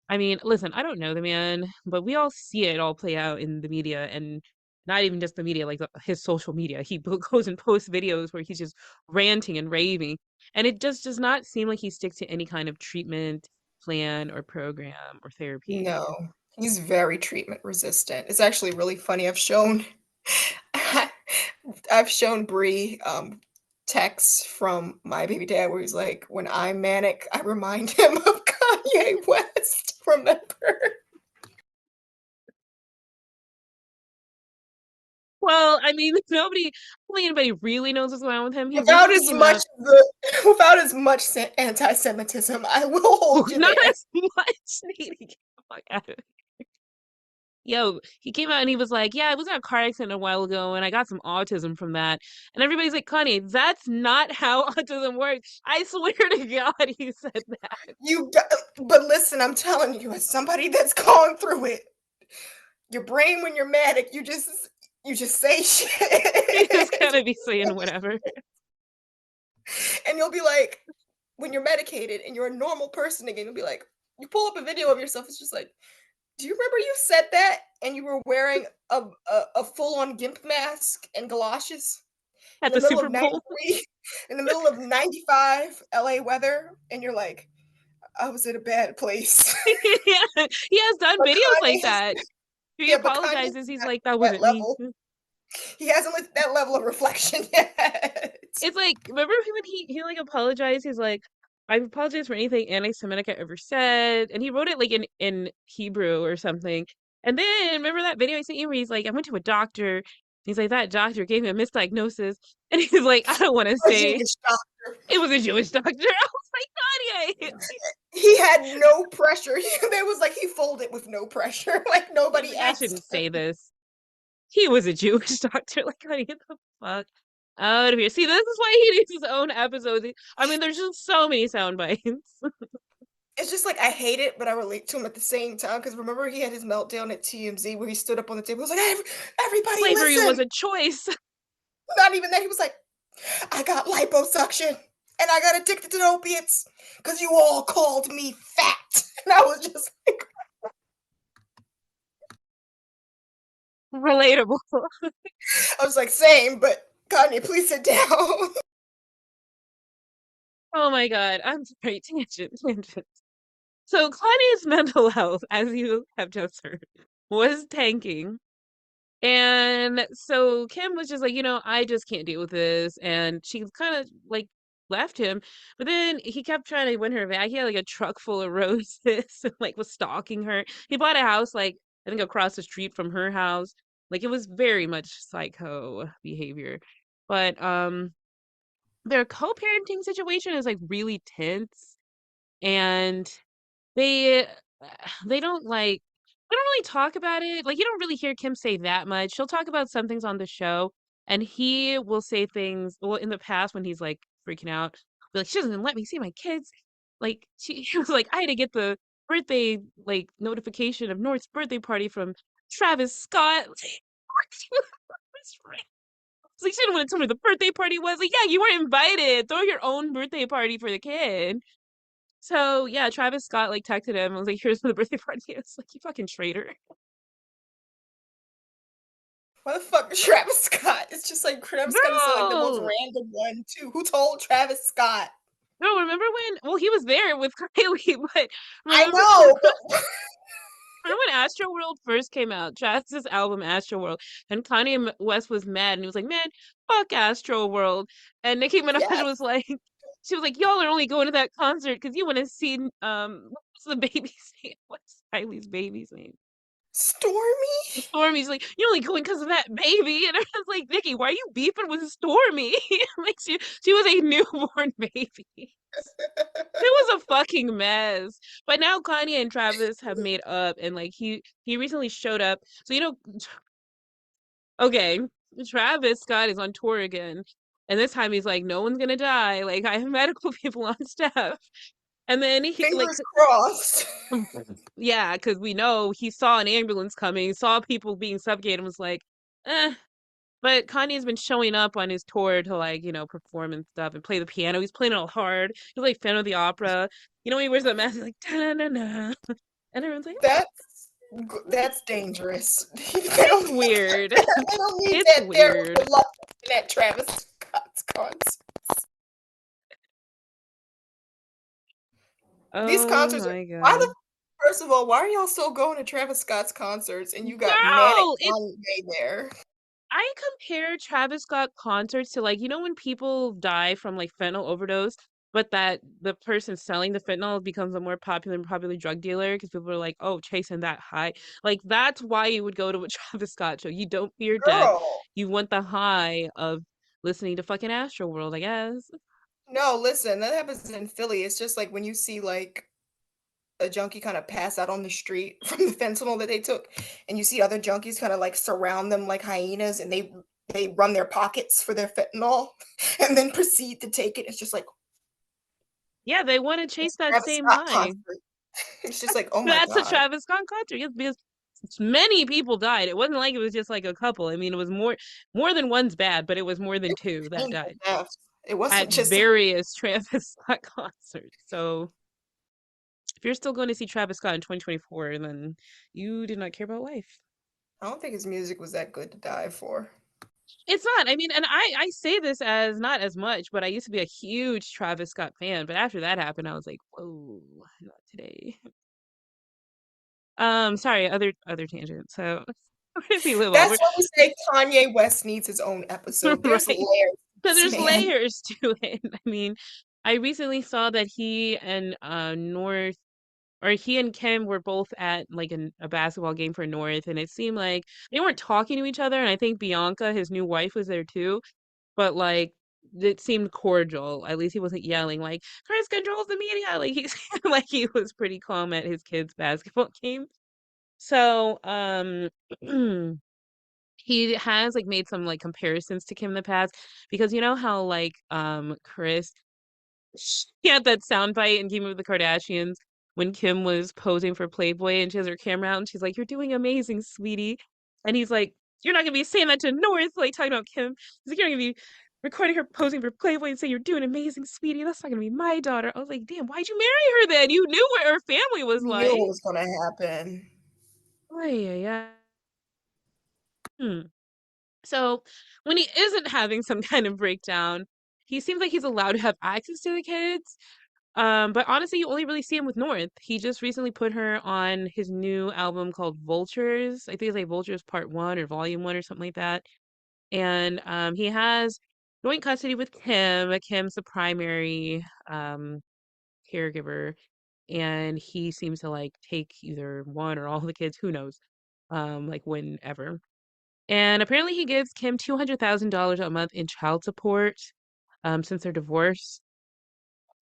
I mean, listen, I don't know the man, but we all see it all play out in the media and not even just the media, like his social media. He goes and posts videos where he's just ranting and raving. And it just does not seem like he sticks to any kind of treatment plan or program or therapy. No, he's very treatment resistant. It's actually really funny. I've shown Bree texts from my baby dad where he's like, when I'm manic, I remind him of Kanye West. Remember? Well, I mean, nobody, I don't think anybody really knows what's going on with him. He Without recently as came much out, without as much anti-Semitism, I will hold you not there. as much. Need to get the fuck out of Yo, he came out and he was like, "Yeah, I was in a car accident a while ago and I got some autism from that." And everybody's like, "Kanye, that's not how autism works." I swear to God, he said that. But listen, I'm telling you, as somebody that's gone through it, your brain when you're manic, you just say He was shit. gonna be saying whatever. And you'll be like, when you're medicated and you're a normal person again, you'll be like, you pull up a video of yourself, it's just like, do you remember you said that and you were wearing a full-on gimp mask and galoshes in At the the middle Super of Bowl. 93, in the middle of 95 LA weather, and you're like, I was in a bad place. Yeah, he has done But videos Kanye like has, that. He yeah, but Kanye's apologizes. He's not like, "That that wasn't me." level. He hasn't lit that level of reflection yet. It's like, remember when he like apologized? He's like, "I apologize for anything anti-Semitic I ever said," and he wrote it like in Hebrew or something. And then remember that video I sent you where he's like, "I went to a doctor." He's like, "That doctor gave me a misdiagnosis," and he's like, "I don't want to A say Jewish doctor. it was a Jewish doctor." I was like, Kanye. He had no pressure. There was like he folded with no pressure. Like He's nobody like, "I asked shouldn't him. say this." He was a Jewish doctor. Like, honey, get the fuck out of here. See, this is why he needs his own episode. I mean, there's just so many sound bites. It's just like I hate it, but I relate to him at the same time. Because remember, he had his meltdown at TMZ where he stood up on the table. He was like, Everybody, Slavery was listen!" a choice. Not even that. He was like, "I got liposuction and I got addicted to opiates because you all called me fat." And I was just like, Relatable. I was like, same, but Kanye, please sit down. Oh my God. I'm sorry. Tangent. So Kanye's mental health, as you have just heard, was tanking. And so Kim was just like, I just can't deal with this. And she kind of like left him. But then he kept trying to win her back. He had like a truck full of roses and like was stalking her. He bought a house like I think across the street from her house. Like it was very much psycho behavior. But their co-parenting situation is like really tense. And they they don't like they don't really talk about it. Like you don't really hear Kim say that much. She'll talk about some things on the show, and he will say things. Well, in the past when he's like freaking out, be like, "She doesn't let me see my kids." Like she was like, "I had to get the birthday like notification of North's birthday party from Travis Scott." It's like she didn't want to tell me the birthday party was. Like, yeah, you weren't invited. Throw your own birthday party for the kid. So yeah, Travis Scott like texted him and was like, "Here's what the birthday party is." Like, you fucking traitor. What the fuck, Travis Scott? It's just like Travis Scott is like the most Girl, random one too. Who told Travis Scott? no, remember when? Well, he was there with Kylie, but I remember, know, but remember when Astro World first came out? Travis's album Astro World, and Kanye West was mad, and he was like, "Man, fuck Astro World." And Nicki Minaj yes, was like, she was like, "Y'all are only going to that concert because you want to see what's the baby's name? What's Kylie's baby's name?" Stormy. Stormy's like, "You're only going because of that baby," and I was like, "Nikki, why are you beefing with Stormy?" Like she was a newborn baby. It was a fucking mess. But now Kanye and Travis have made up, and like he recently showed up. So okay, Travis Scott is on tour again, and this time he's like, "No one's gonna die. Like I have medical people on staff." And then he like Fingers crossed. yeah, because we know he saw an ambulance coming, saw people being suffocated, and was like, eh. But Kanye's been showing up on his tour to like, perform and stuff and play the piano. He's playing it all hard. He's like Phantom of the Opera. When he wears that mask, he's like da na na, and everyone's like, That's dangerous. it's weird. They don't need It's that there with weird. the luck at Travis Scott's concert. These Oh concerts are my why God. the first of all, why are y'all still going to Travis Scott's concerts and you got Manic Girl, it's Kanye there? I compare Travis Scott concerts to like, when people die from like fentanyl overdose, but that the person selling the fentanyl becomes a more popular and popular drug dealer because people are like, oh, chasing that high. Like that's why you would go to a Travis Scott show. You don't fear death. Girl. You want the high of listening to fucking Astro World, I guess. No, listen, that happens in Philly. It's just like when you see like a junkie kind of pass out on the street from the fentanyl that they took, and you see other junkies kind of like surround them like hyenas, and they run their pockets for their fentanyl, and then proceed to take it. It's just like Yeah, they want to chase this that Travis same Scott high. concert. It's just like, oh my That's a god, Travis Scott concert. Yes, because many people died. It wasn't like it was just like a couple. I mean, it was more than one's bad, but it was more than it two was that painful died death. It at wasn't just like various Travis Scott concerts. So if you're still going to see Travis Scott in 2024, then you did not care about life. I don't think his music was that good to die for. It's not. I mean, and I say this as not as much, but I used to be a huge Travis Scott fan. But after that happened, I was like, whoa, not today. Sorry, other tangent. So where does he live? All That's why we say Kanye West needs his own episode. There's right. layers to So this there's man. layers to it. I mean, I recently saw that he and he and Kim were both at like a basketball game for North, and it seemed like they weren't talking to each other. And I think Bianca, his new wife, was there too. But like it seemed cordial. At least he wasn't yelling like Chris controls the media. Like he seemed like he was pretty calm at his kids' basketball game. So he has like made some like comparisons to Kim in the past because you know how like Chris he had that soundbite in Game of the Kardashians when Kim was posing for Playboy and she has her camera out and she's like, "You're doing amazing, sweetie." And he's like, "You're not gonna be saying that to North, like talking about Kim." He's like, "You're not gonna be recording her posing for Playboy and say you're doing amazing, sweetie. That's not gonna be my daughter." I was like, damn, why'd you marry her then? You knew what her family was You knew like. what was gonna happen. Oh yeah, yeah. So when he isn't having some kind of breakdown, he seems like he's allowed to have access to the kids. But honestly, you only really see him with North. He just recently put her on his new album called Vultures. I think it's like Vultures Part One or Volume One or something like that. And he has joint custody with Kim. Kim's the primary caregiver, and he seems to like take either one or all the kids. Who knows? Like whenever. And apparently he gives Kim $200,000 a month in child support, since their divorce.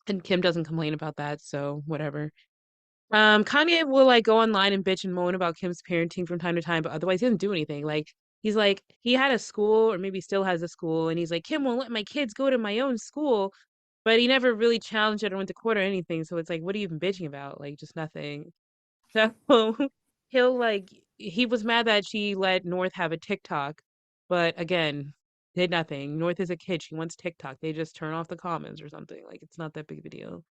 And Kim doesn't complain about that, so whatever. Kanye will like go online and bitch and moan about Kim's parenting from time to time, but otherwise he doesn't do anything. Like he's like he had a school or maybe still has a school, and he's like Kim won't let my kids go to my own school, but he never really challenged it or went to court or anything. So it's like, what are you even bitching about? Like just nothing. So he'll like he was mad that she let North have a TikTok, but again, did nothing. North is a kid. She wants TikTok. They just turn off the comments or something. Like it's not that big of a deal.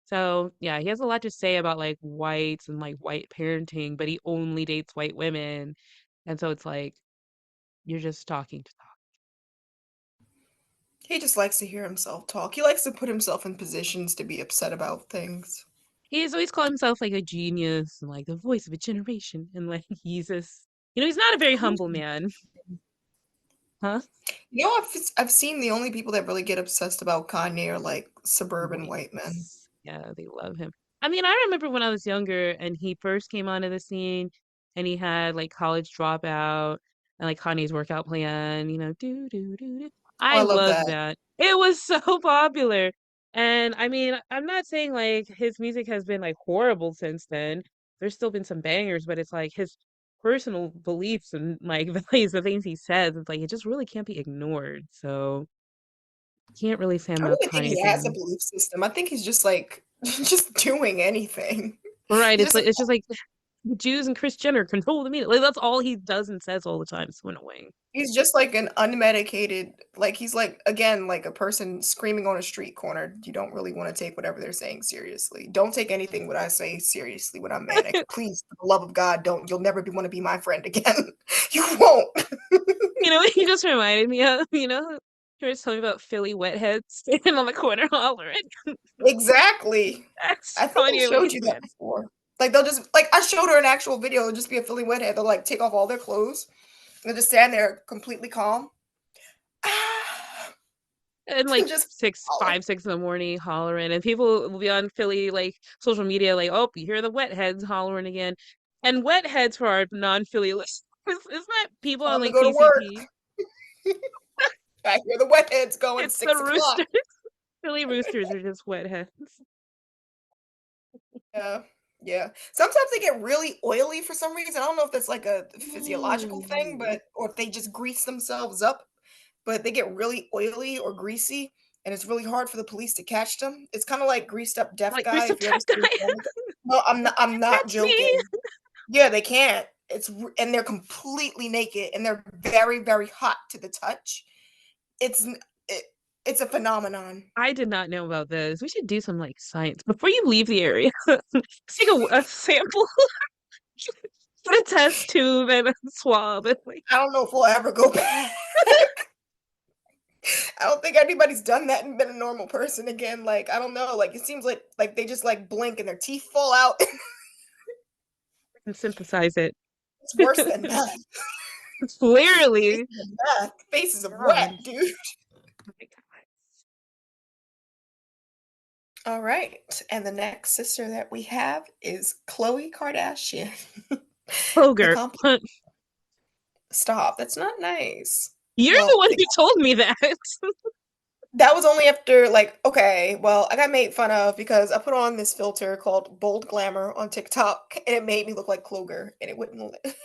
So yeah, he has a lot to say about like whites and like white parenting, but he only dates white women. And so it's like you're just talking to talk. He just likes to hear himself talk. He likes to put himself in positions to be upset about things. He's always called himself like a genius and like the voice of a generation. And like he's just he's not a very Who's humble man. Huh? You know, I've seen the only people that really get obsessed about Kanye are like suburban white men. Whites. Yeah, they love him. I mean, I remember when I was younger and he first came onto the scene and he had like College Dropout and like Kanye's workout plan, do do do do. Oh, I I love loved that. that. It was so popular. And I mean, I'm not saying like his music has been like horrible since then. There's still been some bangers, but it's like his personal beliefs and like values, the things he says, it's like it just really can't be ignored. So can't really say I'm I a don't even think Kanye he has a fan. belief system. I think he's just like just doing anything. Right. He's It's just like it's just like Jews and Kris Jenner control the media. Like that's all he does and says all the time. It's so annoying. he's just like an unmedicated, like he's like again like a person screaming on a street corner. You don't really want to take whatever they're saying seriously. Don't take anything what I say seriously when I'm manic. Please, for the love of God, don't. You'll never be want to be my friend again. You won't. What he just reminded me of, he was telling me about Philly wetheads standing on the corner hollering. Exactly. That's I think I Kanye when showed he's you that mad. before. Like they'll just like I showed her an actual video. It'll just be a Philly redhead. They'll like take off all their clothes. And they'll just stand there completely calm. And like Just six, holler. 5, 6 in the morning hollering, and people will be on Philly like social media, like, oh, you hear the wetheads hollering again. And wetheads for our non-Philly listeners, isn't that people on Time to like go to work. PCP? I hear the redheads going It's the 6 o'clock. roosters. Philly roosters are just wetheads. Yeah. Yeah. Sometimes they get really oily for some reason. I don't know if that's like a physiological thing, Ooh. but or if they just grease themselves up, but they get really oily or greasy, and it's really hard for the police to catch them. It's kind of like greased up deaf Like guy Tristan if you ever seen Thompson. Family Guy. No, I'm not That's me. joking. Yeah, they can't. And they're completely naked and they're very very hot to the touch. It's it, it's a phenomenon. I did not know about this. We should do some like science before you leave the area. Take a sample, put a test tube and a swab, and like I don't know if we'll ever go back. I don't think anybody's done that and been a normal person again. Like, I don't know. Like, it seems like they just like blink and their teeth fall out. and synthesize it. It's worse than that. Clearly, Faces of death. Faces of wet, God. dude. Oh my God. All right. And the next sister that we have is Khloe Kardashian. The Kroger. comp Stop. That's not nice. You're the Well, one who told me that. that was only after like, okay, well, I got made fun of because I put on this filter called Bold Glamour on TikTok and it made me look like Kloger and it wouldn't let.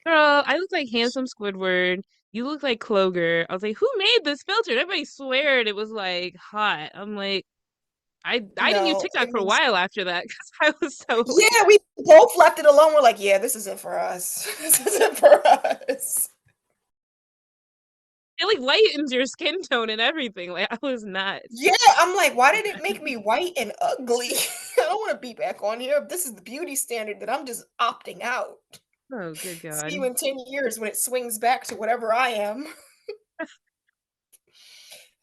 Girl, I look like handsome Squidward. You look like Kroger. I was like, who made this filter? And everybody sweared it was like hot. I'm like, I didn't use No, TikTok it for a was while after that because I was so like yeah, we both left it alone. We're like, yeah, this isn't for us. This isn't for us. it like lightens your skin tone and everything. Like I was not. Yeah, I'm like, why did it make me white and ugly? I don't want to be back on here. This is the beauty standard that I'm just opting out. Oh, good See God. you in 10 years when it swings back to whatever I am.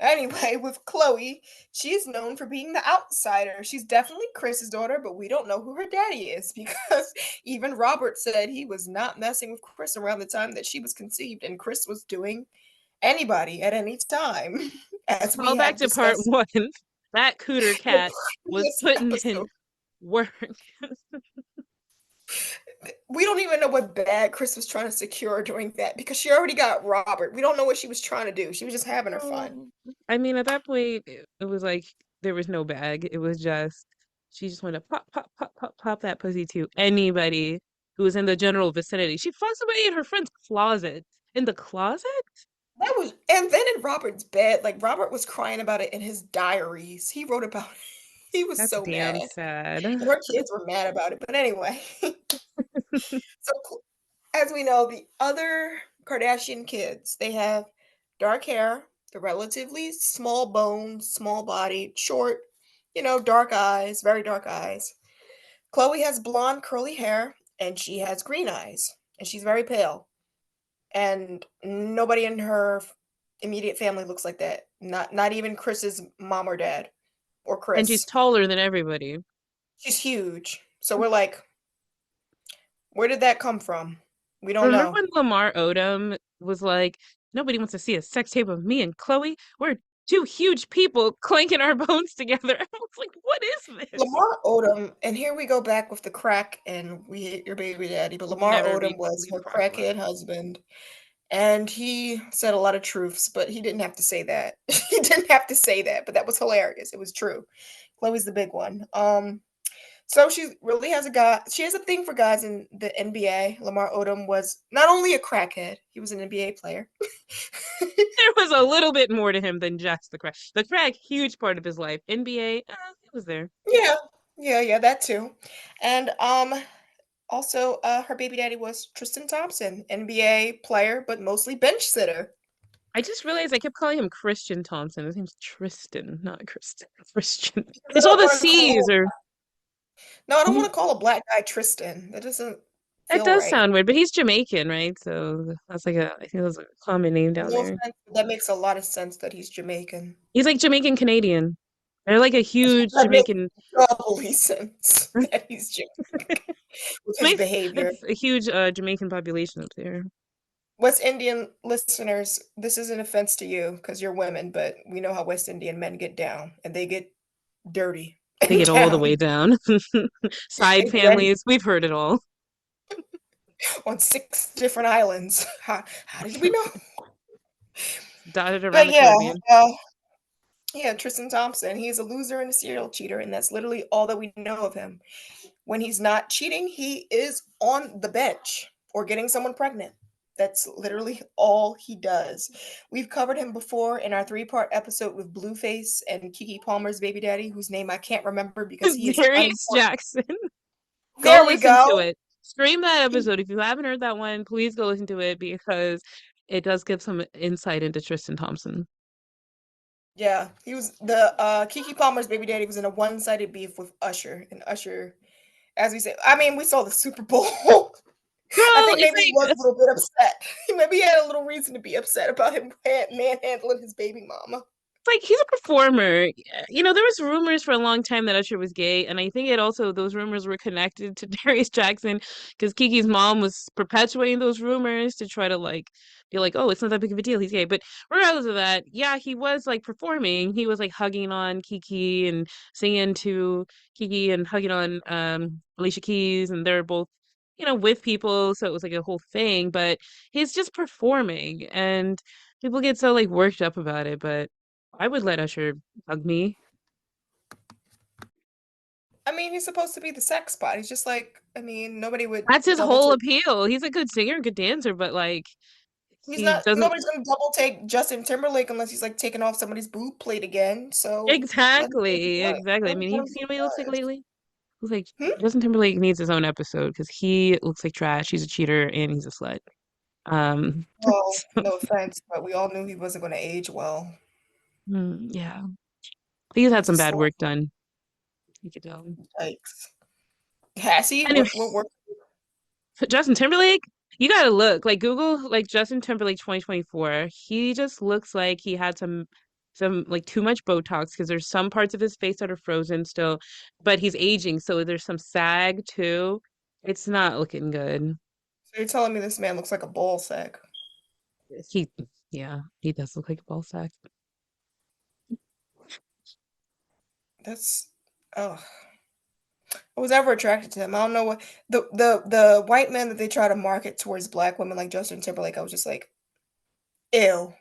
Anyway, with Chloe, she's known for being the outsider. She's definitely Chris's daughter, but we don't know who her daddy is because even Robert said he was not messing with Chris around the time that she was conceived, and Chris was doing anybody at any time, as Call we back have to part discussed one. That cooter in the cat was previous putting in episode. work. We don't even know what bag Chris was trying to secure during that because she already got Robert. We don't know what she was trying to do. She was just having her fun. I mean, at that point, it was like there was no bag. It was just She just wanted to pop, pop, pop, pop, pop that pussy to anybody who was in the general vicinity. She fucked somebody in her friend's closet. In the closet? That was, and then in Robert's bed, like Robert was crying about it in his diaries. He wrote about it. He was That's so mad. damn sad. And her kids were mad about it. But anyway, so as we know, the other Kardashian kids, they have dark hair, they're relatively small bones, small body, short, dark eyes, very dark eyes. Chloe has blonde curly hair and she has green eyes and she's very pale. And nobody in her immediate family looks like that. Not even Chris's mom or dad or And she's Chris. taller than everybody. She's huge. So we're like, where did that come from? We don't Remember know. when Lamar Odom was like, nobody wants to see a sex tape of me and Chloe? We're two huge people clanking our bones together. I was like, what is this? Lamar Odom, and here we go back with the crack and we hate your baby daddy, but Lamar Never Odom be was leave her crack alone. crackhead husband. And he said a lot of truths, but he didn't have to say that. He didn't have to say that, but that was hilarious. It was true. Chloe's the big one. So she really has a guy. She has a thing for guys in the NBA. Lamar Odom was not only a crackhead, he was an NBA player. There was a little bit more to him than just the crack. The crack, huge part of his life. NBA, it was there. Yeah, yeah, that too. And also her baby daddy was Tristan Thompson, NBA player, but mostly bench sitter. I just realized I kept calling him Christian Thompson. His name's Tristan, not Kristen. Christian. Because I It's all don't the want to C's call or no, I don't want to call a black guy Tristan. That doesn't that feel does right. sound weird, but he's Jamaican, right? So that's like a I think that's a common name down No there. offense, but that makes a lot of sense that he's Jamaican. He's like Jamaican Canadian. They're like a huge That makes Jamaican. doubly sense that he's Jamaican with his behavior. It's a huge Jamaican population up there. West Indian listeners, this is an offense to you because you're women, but we know how West Indian men get down and they get dirty They and get all the down. way down. Side They ready families, we've heard it all. on 6 different islands. How did we know? Dotted around But the yeah, Caribbean. uh, yeah, Tristan Thompson. He's a loser and a serial cheater, and that's literally all that we know of him. When he's not cheating, he is on the bench or getting someone pregnant. That's literally all he does. We've covered him before in our 3-part episode with Blueface and Kiki Palmer's baby daddy, whose name I can't remember because he is Darius unimportant. Jackson. Go There we listen to go. it. Stream that episode. If you haven't heard that one, please go listen to it because it does give some insight into Tristan Thompson. Yeah, he was the Kiki Palmer's baby daddy was in a one-sided beef with Usher, and Usher, as we say, I mean, we saw the Super Bowl. I Girl, think it's maybe he was like a little bit upset. Maybe he had a little reason to be upset about him manhandling his baby mama. like he's a performer. You know, there was rumors for a long time that Usher was gay, and I think it also those rumors were connected to Darius Jackson because Kiki's mom was perpetuating those rumors to try to like be like, oh, it's not that big of a deal, he's gay. But regardless of that, yeah, he was like performing. He was like hugging on Kiki and singing to Kiki and hugging on Alicia Keys, and they're both with people, so it was like a whole thing. But he's just performing, and people get so like worked up about it, but. I would let Usher hug me. I mean, he's supposed to be the sex spot. He's just like, I mean, nobody would That's his double whole take. appeal. He's a good singer, good dancer, but like He's he not. doesn't Nobody's gonna double take Justin Timberlake unless he's like taking off somebody's boob plate again. So let him do what he exactly, wants. exactly. I Let him, mean, let you've him do seen what what he looks like he does. lately. Looks like Hmm? Justin Timberlake needs his own episode because he looks like trash. He's a cheater and he's a slut. Um, Well, no offense, but we all knew he wasn't going to age well. yeah, he's had He's a some bad slut. work done. You could tell. Yikes. Has he? Anyway, What work? Justin Timberlake, you gotta look like Google like Justin Timberlake 2024. He just looks like he had some like too much Botox because there's some parts of his face that are frozen still, but he's aging, so there's some sag too. It's not looking good. So you're telling me this man looks like a ball sack? He, yeah, he does look like a ball sack. That's oh. I was ever attracted to him. I don't know what the white men that they try to market towards black women like Justin Timberlake. I was just like, ew.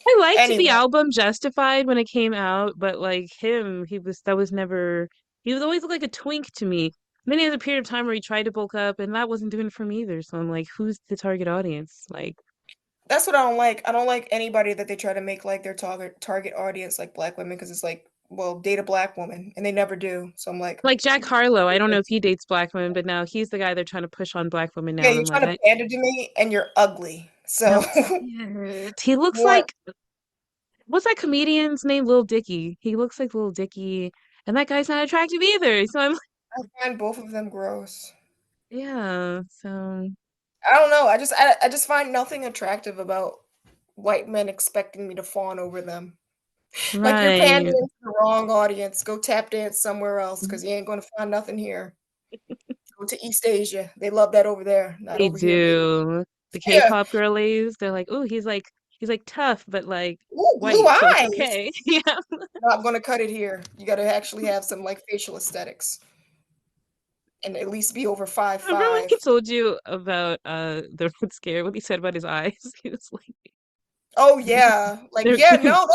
I liked the Anyway, album Justified when it came out, but like him, he was that was never He was always looked like a twink to me. And then he has a period of time where he tried to bulk up, and that wasn't doing it for me either. So I'm like, who's the target audience? Like, That's what I don't like. I don't like anybody that they try to make like their target audience like black women because it's like, well, date a black woman, and they never do. So I'm like, Jack Harlow. I don't know if he dates black women, but now he's the guy they're trying to push on black women yeah, now. And you're I'm like, trying to pander to me, and you're ugly. no, So he looks what? like what's that comedian's name? Lil Dicky. He looks like Lil Dicky, and that guy's not attractive either. So I'm like, I find both of them gross. yeah. So I don't know. I just find nothing attractive about white men expecting me to fawn over them. Like you're right, pandering to the wrong audience. Go tap dance somewhere else because you ain't gonna find nothing here. Go to East Asia. They love that over there, not they over here, baby. do. The Yeah. K-pop girlies, they're like, oh, he's like tough, but like Ooh, blue white, so it's eyes. okay. Yeah. Not gonna cut it here. You gotta actually have some like facial aesthetics and at least be over five Remember when he five. told you about the Red Scare? What he said about his eyes? He was like, Oh yeah, like they're yeah, no,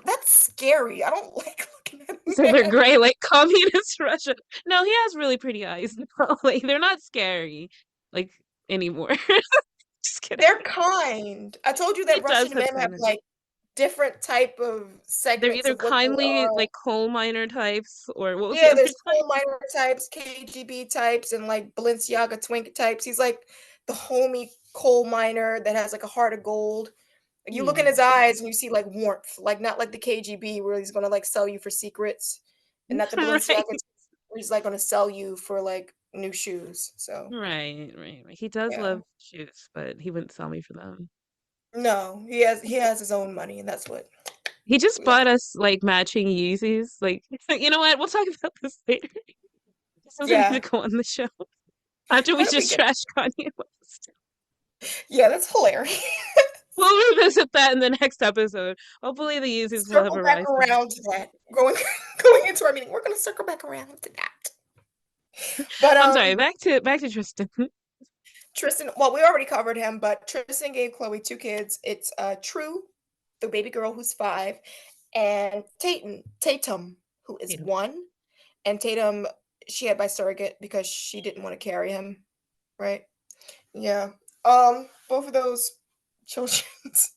that's scary. I don't like looking so they're at gray like communist Russia. No, he has really pretty eyes. No, like they're not scary like anymore. Just kidding. They're kind. I told you He that does Russian have men have kindness. like different type of They're segments either of what they kindly are. like coal miner types or what was the Yeah, other there's type? coal miner types, KGB types, and like Balenciaga twink types. He's like the homie coal miner that has like a heart of gold. Like, you look in Yeah. his eyes and you see like warmth, like not like the KGB where he's gonna like sell you for secrets, and not the Balenciaga Right. where he's like gonna sell you for like new shoes. So Right. He does yeah, love shoes, but he wouldn't sell me for them. no, he has his own money, and that's what He just we have. bought us like matching Yeezys. Like, you know what? We'll talk about this later. This doesn't need to Yeah, go on the show. After how we did we just get? trash Kanye West. Yeah, that's hilarious. We'll revisit that in the next episode. Hopefully the Yeezys will have Circle back arrived. around to that. Going going into our meeting, we're gonna circle back around to that. But I'm sorry, back to Tristan. Tristan, well, we already covered him, but Tristan gave Chloe two kids. It's True, the baby girl who's 5, and Tatum, who is Tatum. 1. And Tatum, she had by surrogate because she didn't want to carry him, right? Yeah. Both of those children's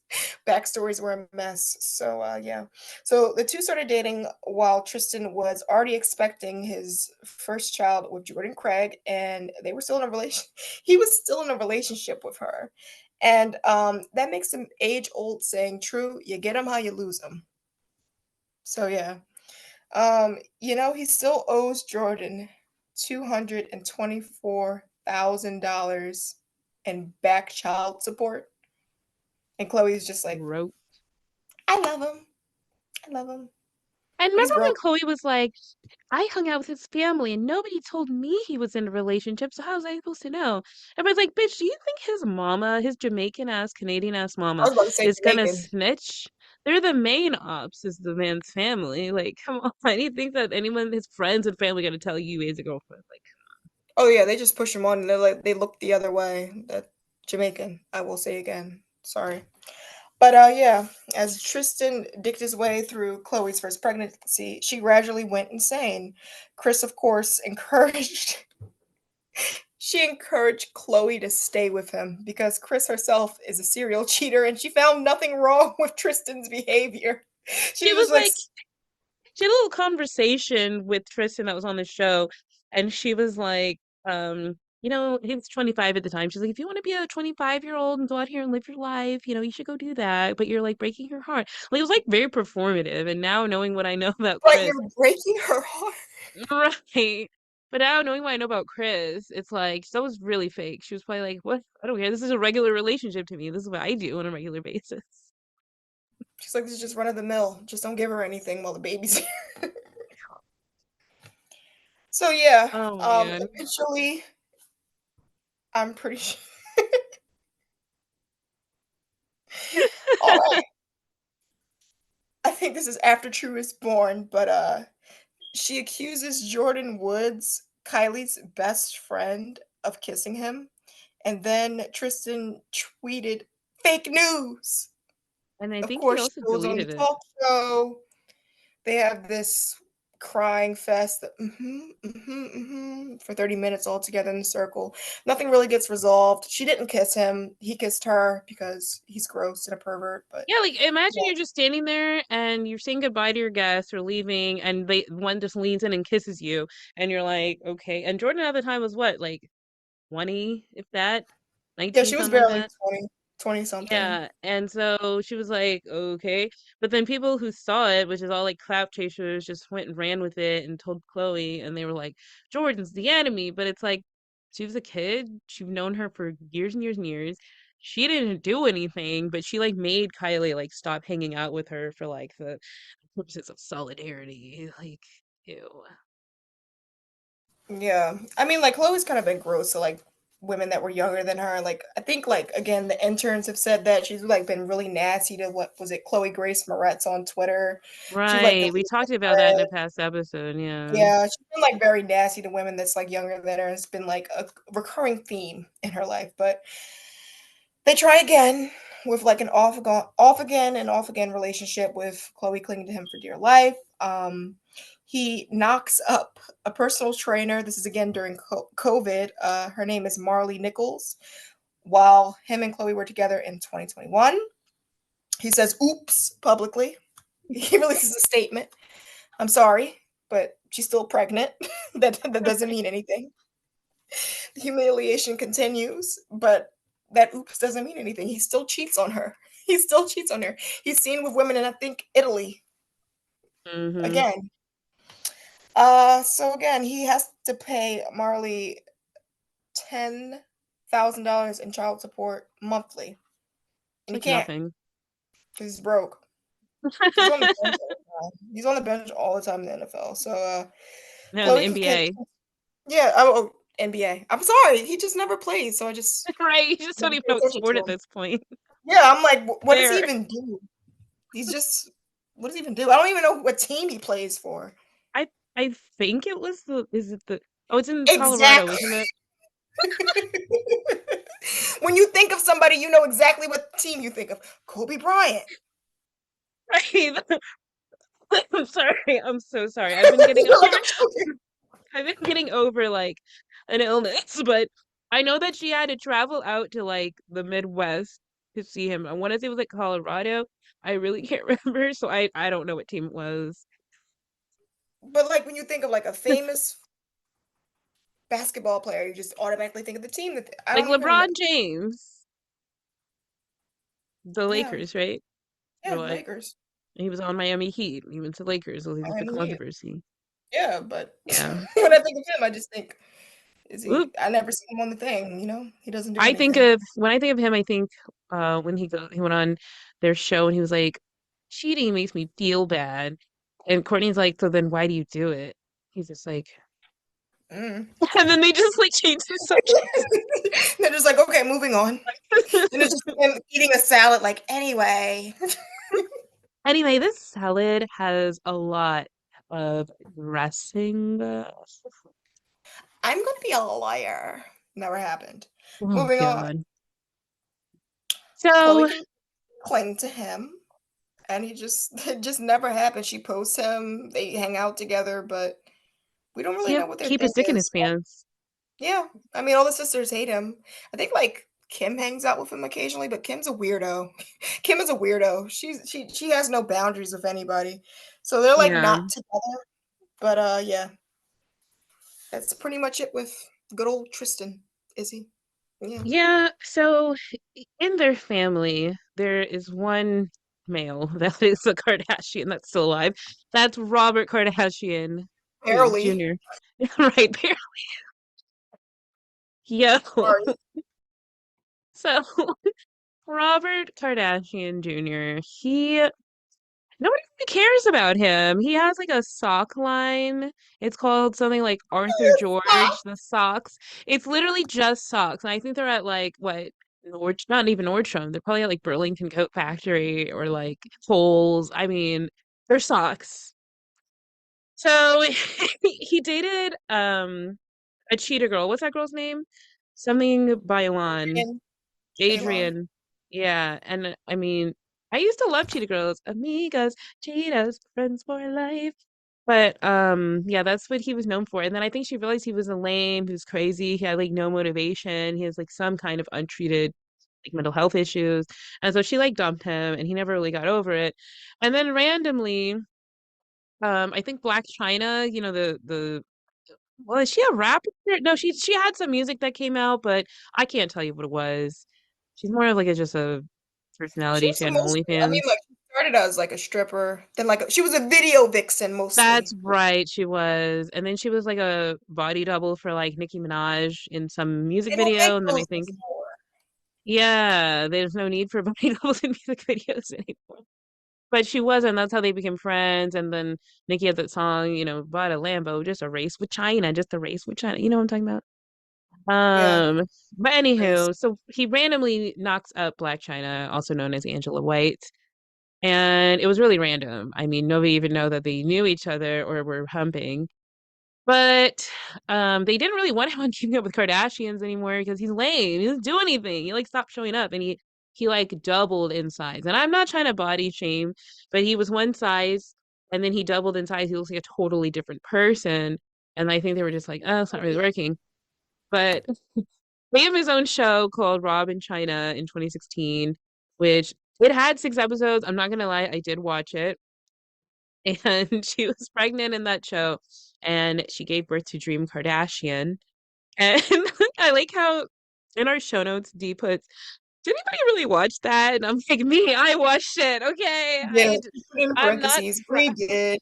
backstories were a mess. So yeah. So the two started dating while Tristan was already expecting his first child with Jordan Craig, and they were still in a relation. He was still in a relationship with her, and that makes him age-old saying, "True, you get them how you lose them." So yeah. He still owes Jordan $224,000 in back child support. And Chloe's just like, Wrote. I love him. I love him. And But he's remember when broke. Chloe was like, I hung out with his family and nobody told me he was in a relationship, so how was I supposed to know? Everybody's like, bitch, do you think his mama, his Jamaican ass, Canadian ass I mama, was about to say is gonna Jamaican. snitch? They're the main ops, is the man's family. Like, come on. Do you think that anyone, his friends and family, gonna tell you he has a girlfriend? Like, Oh yeah, they just push him on and they're like they look the other way. That Jamaican, I will say again. Sorry. But yeah, as Tristan dicked his way through Chloe's first pregnancy, she gradually went insane. Chris, of course, encouraged Chloe to stay with him because Chris herself is a serial cheater and she found nothing wrong with Tristan's behavior. She she was was just like, like, she had a little conversation with Tristan that was on the show, and she was like, he was 25 at the time. She's like, if you want to be a 25-year-old and go out here and live your life, you should go do that. But you're like breaking her heart. Like it was like very performative. And now knowing what I know about but Chris, you're breaking her heart. right? But now knowing what I know about Chris, it's like that was really fake. She was probably like, "What? I don't care. This is a regular relationship to me. This is what I do on a regular basis." She's like, this is just run of the mill. Just don't give her anything while the baby's here. So yeah, Oh man. eventually, I'm pretty sure. All right, I think this is after True is born, but she accuses Jordan Woods, Kylie's best friend, of kissing him. And then Tristan tweeted fake news. And I Of think he course, she also goes on the deleted it. talk show. They have this crying fest for 30 minutes all together in a circle. Nothing really gets resolved. She didn't kiss him. He kissed her because he's gross and a pervert, but Yeah, like imagine yeah. you're just standing there and you're saying goodbye to your guests or leaving, and they one just leans in and kisses you, and you're like, okay. And Jordan at the time was what, like 20, if that, Yeah, 19, she was something like barely that. 20 something. Yeah, and so she was like, okay. But then people who saw it, which is all like clout chasers, just went and ran with it and told Chloe, and they were like, Jordan's the enemy. But it's like, she was a kid. She've known her for years and years and years. She didn't do anything, but she like made Kylie like stop hanging out with her for like the purposes of solidarity. Like, ew. Yeah. I mean, like Chloe's kind of been gross to like women that were younger than her. Like I think like again the interns have said that she's like been really nasty to what was it, Chloe Grace Moretz on Twitter. She's like Right. We deleted talked about that in a threads. past episode. Yeah. Yeah, she's been like very nasty to women that's like younger than her. It's been like a recurring theme in her life. But they try again with like an off again and off again relationship with Chloe clinging to him for dear life. He knocks up a personal trainer. This is again during COVID. Her name is Marley Nichols. While him and Chloe were together in 2021, he says, "Oops," publicly. He releases a statement. I'm sorry, but she's still pregnant. That doesn't mean anything. The humiliation continues, but that oops doesn't mean anything. He still cheats on her. He still cheats on her. He's seen with women in I think Italy Mm-hmm. again. So again, he has to pay Marley $10,000 in child support monthly, It's and he like can't nothing. because he's broke. He's on the bench all the time. He's on the bench all the time in the NFL. So No, in the Chloe can NBA. yeah. Oh, NBA. I'm sorry, he just never plays, so I just Right. You just don't never even pay know what attention sport to at him. this point. Yeah, I'm like, what does he Fair. even do? He's just what does he even do? I don't even know what team he plays for. I I think it was the is it the oh, it's in Colorado, Exactly. isn't it? When you think of somebody, you know exactly what team you think of. Kobe Bryant. Right. I'm sorry. I'm so sorry. I've been getting You're like, over I'm joking. I've been getting over like an illness, but I know that she had to travel out to like the Midwest to see him. I want to say it was like Colorado. I really can't remember, so I don't know what team it was. But like when you think of like a famous basketball player, you just automatically think of the team that I Like don't even know. LeBron James, the Yeah, Lakers, right? yeah, Or what? Lakers. He was on Miami Heat. He went to Lakers. So he was the Miami Heat. controversy. Yeah, but Yeah. when I think of him, I just think, is he? Oop. I never see him on the thing. He doesn't do I think anything. of when I think of him, I think when he went on their show and he was like, cheating makes me feel bad. And Courtney's like, so then why do you do it? He's just like, Mm. and then they just like change the subject. They're just like, okay, moving on. And it's just him eating a salad. Like, anyway, Anyway, this salad has a lot of dressing. I'm gonna be a liar. Never happened. Oh Moving on. God. Chloe So can cling to him, and he just it just never happened. She posts him. They hang out together, but we don't really he know what their keep a thing stick in his is. pants. Yeah, I mean, all the sisters hate him. I think like Kim hangs out with him occasionally, but Kim's a weirdo. Kim is a weirdo. She has no boundaries with anybody, so they're like Yeah. not together. But yeah, that's pretty much it with good old Tristan. Is he? Yeah. Yeah, so in their family, there is one male that is a Kardashian that's still alive. That's Robert Kardashian Barely. Jr. Right, Barry. Yo. Sorry. So Robert Kardashian Jr., nobody really cares about him. He has like a sock line. It's called something like Arthur Stop. George, the socks. It's literally just socks. And I think they're at like what not even Nordstrom. They're probably at like Burlington Coat Factory or like Kohl's. I mean, they're socks. So he dated a cheetah girl. What's that girl's name? Something Bailon. And Balon. Adrian. Yeah, and I mean, I used to love cheetah girls. Amigas, cheetahs, friends for life. But yeah, that's what he was known for. And then I think she realized he was a lame, he was crazy, he had like no motivation, he has like some kind of untreated like mental health issues. And so she like dumped him and he never really got over it. And then randomly, I think Black China, the well, is she a rapper? No, she had some music that came out, but I can't tell you what it was. She's more of like just a She personality. was She had an mostly, I mean, OnlyFans. like she started as like a stripper, then like she was a video vixen That's mostly. right, she was. And then she was like a body double for like Nicki Minaj in some music They don't make video. And then I those think, anymore. yeah, there's no need for body doubles in music videos anymore. But she wasn't. That's how they became friends. And then Nicki had that song, bought a Lambo, just a race with China, just a race with China. You know what I'm talking about? Yeah, Um, but crazy. anywho, so he randomly knocks up Black China, also known as Angela White. And it was really random. I mean, nobody even know that they knew each other or were humping. But they didn't really want him on Keeping Up with Kardashians anymore because he's lame. He doesn't do anything. He like stopped showing up and he like doubled in size. And I'm not trying to body shame, but he was one size and then he doubled in size. He looks like a totally different person. And I think they were just like, oh, it's not really working. But he had his own show called Rob in China in 2016, which it had 6 episodes. I'm not gonna lie, I did watch it. And she was pregnant in that show, and she gave birth to Dream Kardashian. And I like how in our show notes, Dee puts, did anybody really watch that? And I'm like, me, I watched it. Okay, Yeah, she put in I'm not parentheses. We did.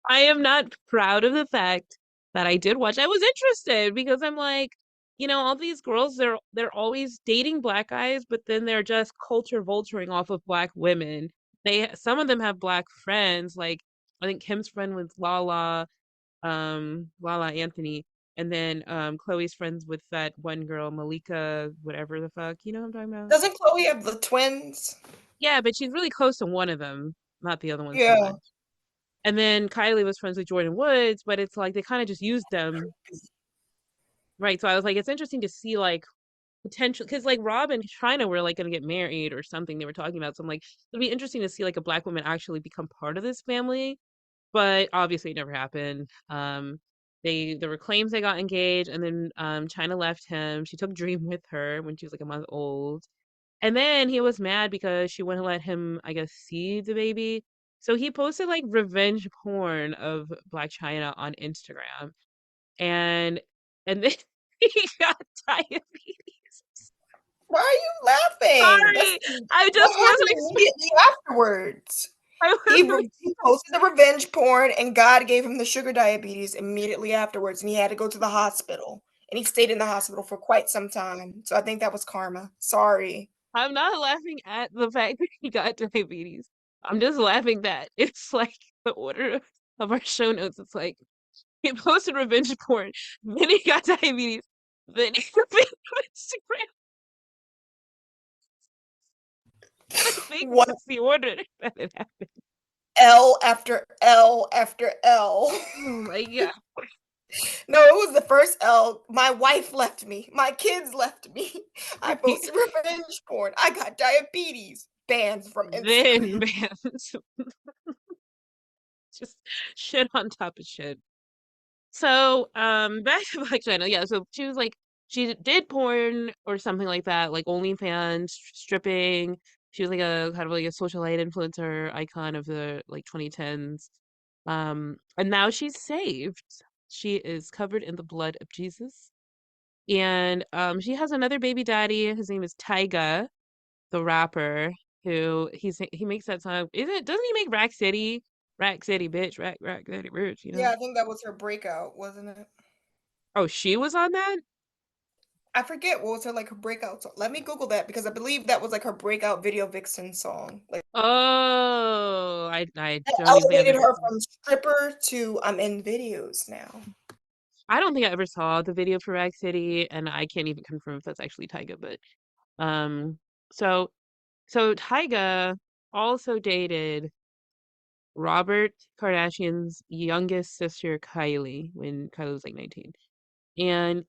I am not proud of the fact that I did watch. I was interested because I'm like, all these girls, they're always dating black guys, but then they're just culture vulturing off of black women. Some of them have black friends, like I think Kim's friend with Lala Anthony, and then Chloe's friends with that one girl, Malika, whatever the fuck. You know what I'm talking about? Doesn't Chloe have the twins? Yeah, but she's really close to one of them, not the other ones so Yeah. much. And then Kylie was friends with Jordan Woods, but it's like they kind of just used them. Right. So I was like, it's interesting to see like potential because like Rob and China were like gonna get married or something they were talking about. So I'm like, it'd be interesting to see like a black woman actually become part of this family. But obviously it never happened. There were claims they got engaged and then China left him. She took Dream with her when she was like a month old. And then he was mad because she wouldn't let him, I guess, see the baby. So he posted like revenge porn of Black China on Instagram. And and then he got diabetes. Why are you laughing? That's Sorry. I what just happened wasn't expecting immediately afterwards. I wasn't He posted the revenge porn, and God gave him the sugar diabetes immediately afterwards, and he had to go to the hospital. And he stayed in the hospital for quite some time. So I think that was karma. Sorry. I'm not laughing at the fact that he got diabetes. I'm just laughing that it's like the order of our show notes. It's like he posted revenge porn, then he got diabetes, then he made Instagram. I think What that's the order that it happened. L after L after L. Oh my god. No, it was the first L. My wife left me. My kids left me. I posted revenge porn. I got diabetes. Banned from Then Instagram. man, just shit on top of shit. So, back to Black China. Yeah, so she was like, she did porn or something like that, like OnlyFans, stripping. She was like a kind of like a socialite influencer icon of the like 2010s. And now she's saved. She is covered in the blood of Jesus. And she has another baby daddy. His name is Tyga, the rapper, who he makes that song. Doesn't he make Rack City? Rack City bitch, Rack City bitch, you Yeah, know? I think that was her breakout, wasn't it? Oh, she was on that? I forget what was her like her breakout song. Let me Google that because I believe that was like her breakout video vixen song. Like Oh, I that don't even think I've elevated ever her seen. from stripper to I'm in videos now. I don't think I ever saw the video for Rag City, and I can't even confirm if that's actually Tyga. But um, so Tyga also dated Robert Kardashian's youngest sister Kylie when Kylie was like 19, and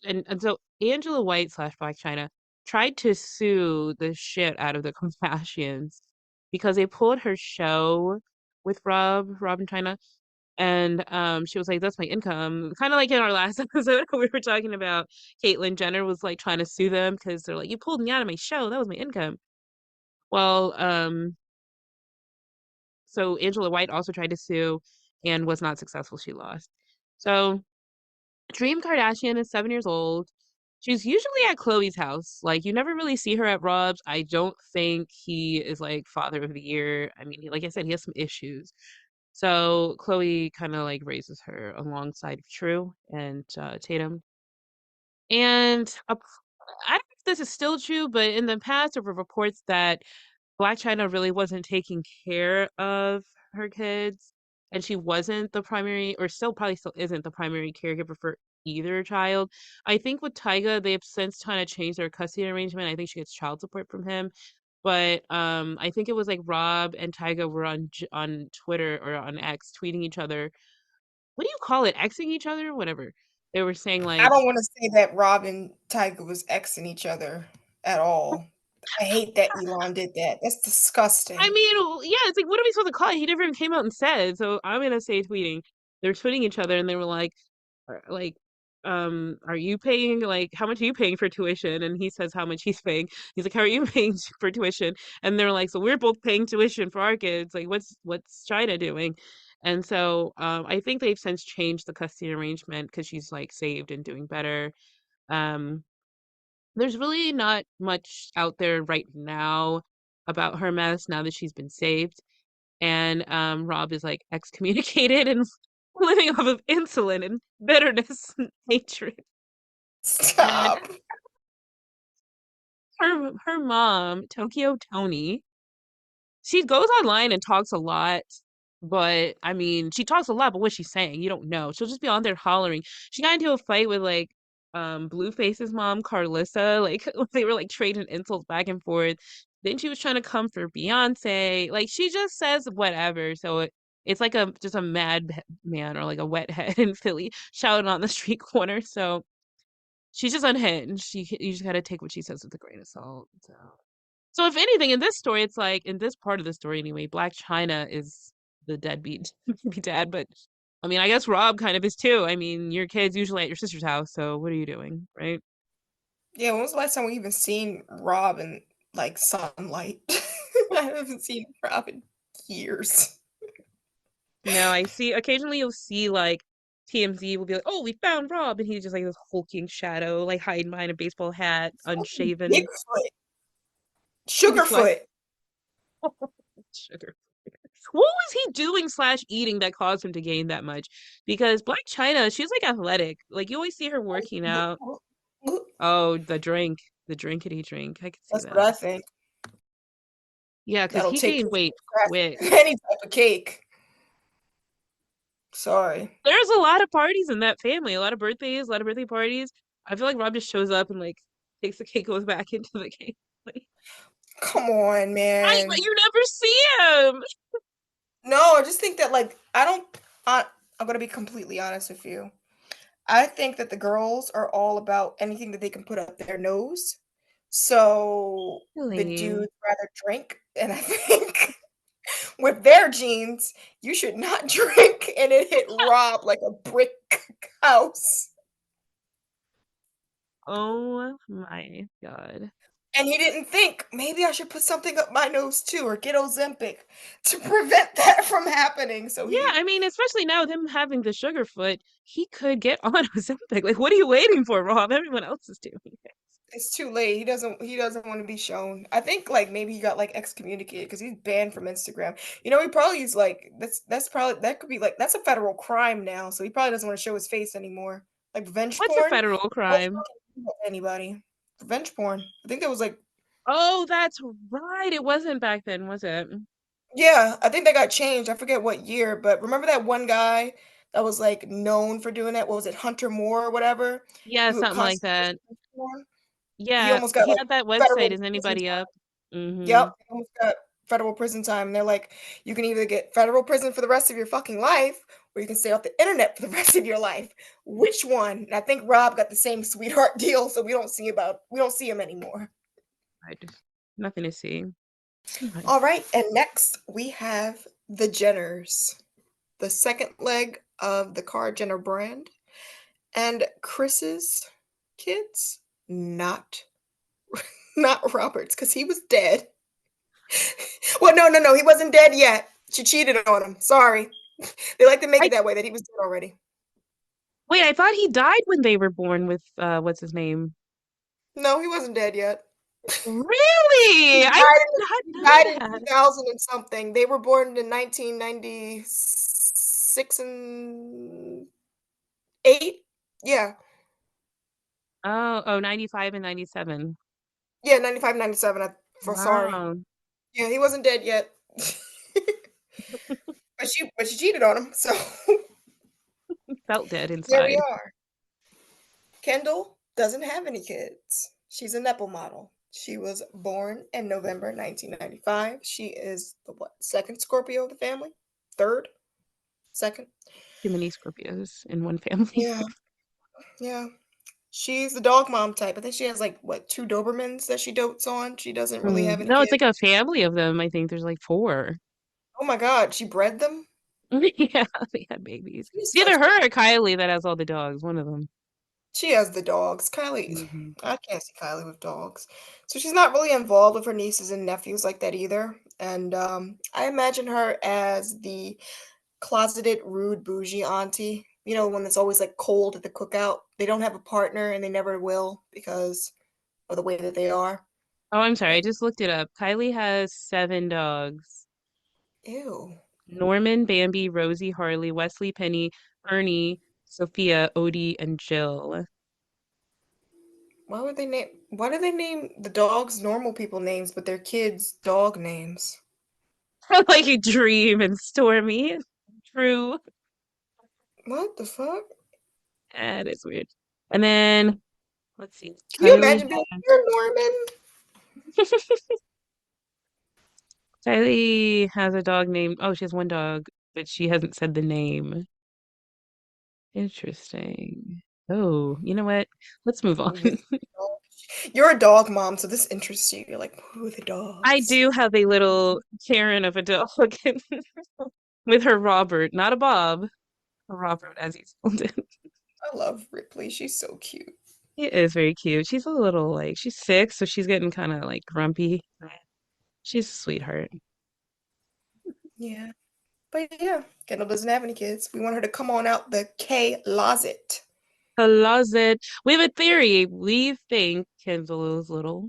and so Angela White slash Black China tried to sue the shit out of the Kardashians because they pulled her show with Rob and China. And she was like, that's my income. Kind of like in our last episode, we were talking about Caitlyn Jenner was like trying to sue them because they're like, you pulled me out of my show. That was my income. Well, so Angela White also tried to sue and was not successful. She lost. So Dream Kardashian is 7 years old. She's usually at Chloe's house. Like you never really see her at Rob's. I don't think he is like father of the year. I mean, like I said, he has some issues. So Chloe kind of like raises her alongside of True and Tatum. And I don't know if this is still true, but in the past there were reports that Black China really wasn't taking care of her kids, and she wasn't the primary, or still probably still isn't the primary caregiver for either child. I think with Tyga, they've since kind of changed their custody arrangement. I think she gets child support from him, but I think it was like Rob and Tyga were on Twitter or on X tweeting each other. What do you call it? Xing each other, whatever. They were saying I like, don't want to say that Rob and Tyga was exing each other at all. I hate that Elon did that. That's I disgusting. mean, yeah, it's like, what are we supposed to call it? He never even came out and said. So I'm gonna say tweeting. They're tweeting each other, and they were like, are you paying like how much are you paying for tuition? And he says how much he's paying. He's like, how are you paying for tuition? And they're like, so we're both paying tuition for our kids. Like, what's China doing? And so I think they've since changed the custody arrangement because she's like saved and doing better. Um, there's really not much out there right now about her mess now that she's been saved. And Rob is like excommunicated and living off of insulin and bitterness and hatred. And Stop. her mom, Tokyo Tony, she goes online and talks a lot, but I mean, she talks a lot, but what's she saying? You don't know. She'll just be on there hollering. She got into a fight with like Blueface's mom, Carlissa. Like they were like trading insults back and forth. Then she was trying to come for Beyonce. Like she just says whatever. So it's like a just a mad man or like a wet head in Philly shouting on the street corner. So she's just unhinged. You just gotta take what she says with a grain of salt. So if anything, in this story, it's like in this part of the story anyway, Black China is the deadbeat baby dad, but I mean, I guess Rob kind of is too. I mean, your kid's usually at your sister's house, so what are you doing, right? Yeah, when was the last time we even seen Rob in like sunlight? I haven't seen Rob in years. No, I see occasionally you'll see like TMZ will be like, "Oh, we found Rob," and he's just like this hulking shadow, like hiding behind a baseball hat, Fucking unshaven. Bigfoot. What? Sugarfoot. Sugar. What was he doing slash eating that caused him to gain that much? Because Black China, she's like athletic. Like you always see her working out. Oh, the drinkity drink. I could see That's what that. I think. Yeah, because That'll he take gained you weight from quick. any type of cake. Sorry. There's a lot of parties in that family, a lot of birthdays, a lot of birthday parties. I feel like Rob just shows up and like takes the cake, goes back into the cake. Like, Come on, but man. you never see him. No, I just think that like I don't I'm gonna be completely honest with you. I think that the girls are all about anything that they can put up their nose. So the Really? dudes rather drink, and I think with their genes, you should not drink, and it hit Rob like a brick house. Oh my God. And he didn't think maybe I should put something up my nose too, or get Ozempic to prevent that from happening. So Yeah, he I mean, especially now with him having the sugar foot, he could get on Ozempic. Like, what are you waiting for, Rob? Everyone else is doing it. it's too late. He doesn't want to be shown. I think like maybe he got like excommunicated because he's banned from Instagram. He probably is like that's probably that could be like that's a federal crime now. So he probably doesn't want to show his face anymore. Like revenge What's a porn. federal Don't crime? fucking do that to anybody. Revenge porn. I think that was like Oh, that's right. It wasn't back then, was it? yeah, I think that got changed. I forget what year, but remember that one guy that was like known for doing that? What was it, Hunter Moore or whatever? Yeah, He would something like constantly post that. revenge porn. He Yeah, almost got he like had that website. federal Is prison anybody up? time. Mm-hmm. Yep, he almost got federal prison time. And they're like, you can either get federal prison for the rest of your fucking life, or you can stay off the internet for the rest of your life. Which one? And I think Rob got the same sweetheart deal, so we don't see him anymore. I just nothing to see. God. All right, and next we have the Jenners, the second leg of the KarJenner brand, and Chris's kids, not not Robert's, because he was dead. Well, no, no, no, he wasn't dead yet. She cheated on him. Sorry. They like to make I it that way that he was dead already. wait, I thought he died when they were born with what's his name? No, he wasn't dead yet. Really? I did not He know died in that. 2000 and something. They were born in 1996 and 8. Yeah. Oh, 95 and 97. Yeah, 95, 97. For sorry. Wow. Yeah, he wasn't dead yet. But she cheated on him. So Felt dead here we inside. are. Kendall doesn't have any kids. She's a Nepo model. She was born in November 1995. She is the what, second Scorpio of the family? Third? Second? Too many Scorpios in one family. Yeah, yeah. She's the dog mom type. I think she has like what, two Dobermans that she dotes on. She doesn't really have any No, it's kids. like a family of them. I think there's like four. Oh my God, she bred them? Yeah, they had babies. She's It's either such a her or Kylie that has all the dogs. One of them. She has the dogs. Kylie, Hmm. I can't see Kylie with dogs. So she's not really involved with her nieces and nephews like that either. And I imagine her as the closeted, rude, bougie auntie. You know, one that's always like cold at the cookout. They don't have a partner and they never will because of the way that they are. Oh, I'm sorry. I Like, just looked it up. Kylie has seven dogs. ew. Norman, Bambi, Rosie, Harley, Wesley, Penny, Ernie, Sophia, Odie, and Jill. Why do they name the dogs normal people names, but their kids dog names? Like a Dream and Stormy. True. What the fuck? That is weird. And then let's see. Can you Kylie imagine being here, Norman? Kylie has a dog named, oh, she has one dog, but she hasn't said the name. Interesting. Oh, you know what? Let's move on. This dog. You're a dog mom, so this interests you. You're like, who are the I dogs? do have a little Karen of a dog with her Robert, not a Bob, a Robert as he's called it. I love Ripley. She's so cute. He is very cute. She's a little like she's 6, so she's getting kind of like grumpy. She's a sweetheart. Yeah. But yeah, Kendall doesn't have any kids. We want her to come on out the K closet. Closet. We have a theory. We think Kendall is little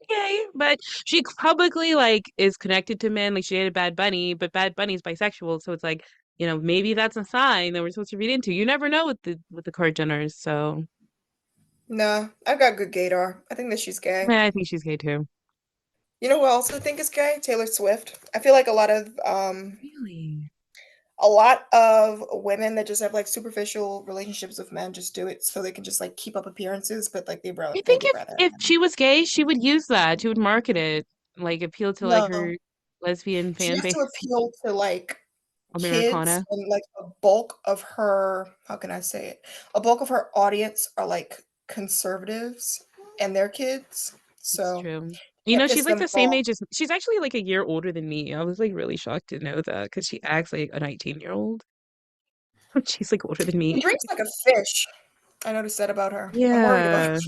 gay, but she publicly like is connected to men. Like she dated Bad Bunny, but Bad Bunny's bisexual, so it's like, maybe that's a sign that we're supposed to read into. You never know with the KarJenners, so Nah, I've got good gaydar. I think that she's gay. yeah, I think she's gay too. You know who I also think is gay? Taylor Swift. I feel like Really? a lot of women that just have like superficial relationships with men just do it so they can just like keep up appearances, but like I they think would if rather have if men. she was gay, she would use that. She would market it, like appeal to like No, her lesbian she fan has to base, appeal to like kids Americana. and like a bulk of her, how can I say it? A bulk of her audience are like conservatives and their kids. It's So true. can't She's piss like them the same off. age as she's actually like a year older than me. I was like really shocked to know that because she acts like a 19-year-old. She's like older than She me. drinks like a fish. I noticed that about her. I'm worried about Yeah. her.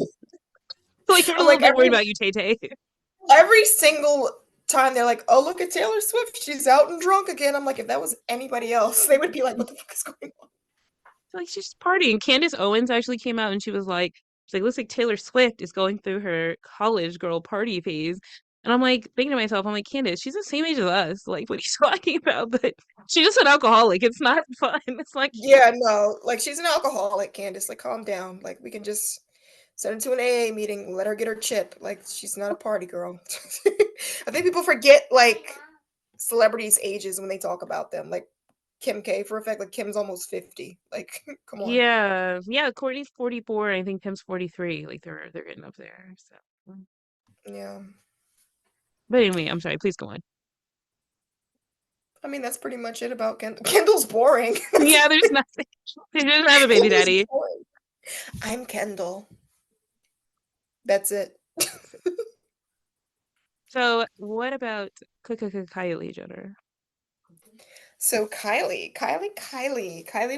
Like I'm a I'm little like bit worried about you, Tay Tay. every single time they're like, "Oh, look at Taylor Swift. She's out and drunk again." I'm like, if that was anybody else, they would be like, "What the fuck is going on?" Like she's just partying. Candace Owens actually came out and she's like, looks like Taylor Swift is going through her college girl party phase. And I'm like thinking to myself, I'm like, Candace, she's the same age as us. Like, what are you talking about? But she's just an alcoholic. It's not fun. It's not cute. Yeah, no, like she's an alcoholic, Candace. Like, calm down. Like, we can just send her to an AA meeting, let her get her chip. Like, she's not a party girl. I think people forget like celebrities' ages when they talk about them. Like Kim K, for a fact, like Kim's almost 50. Like, come on. Yeah. Yeah. Courtney's 44. And I think Tim's 43. Like they're getting up there. So Yeah. but anyway, I'm sorry, please go on. I mean, that's pretty much it about Kendall. Kendall's boring. Yeah, there's nothing. They didn't have a baby Kendall's daddy. boring. I'm Kendall. That's it. So what about Kylie Jenner? So Kylie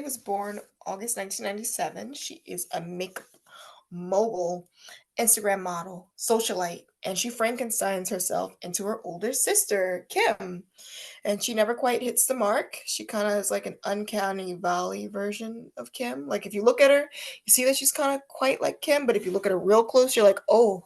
was born August 1997. She is a makeup mogul, Instagram model, socialite, and she Frankensteins herself into her older sister, Kim. And she never quite hits the mark. She kind of is like an uncanny valley version of Kim. Like if you look at her, you see that she's kind of quite like Kim, but if you look at her real close, you're like, oh,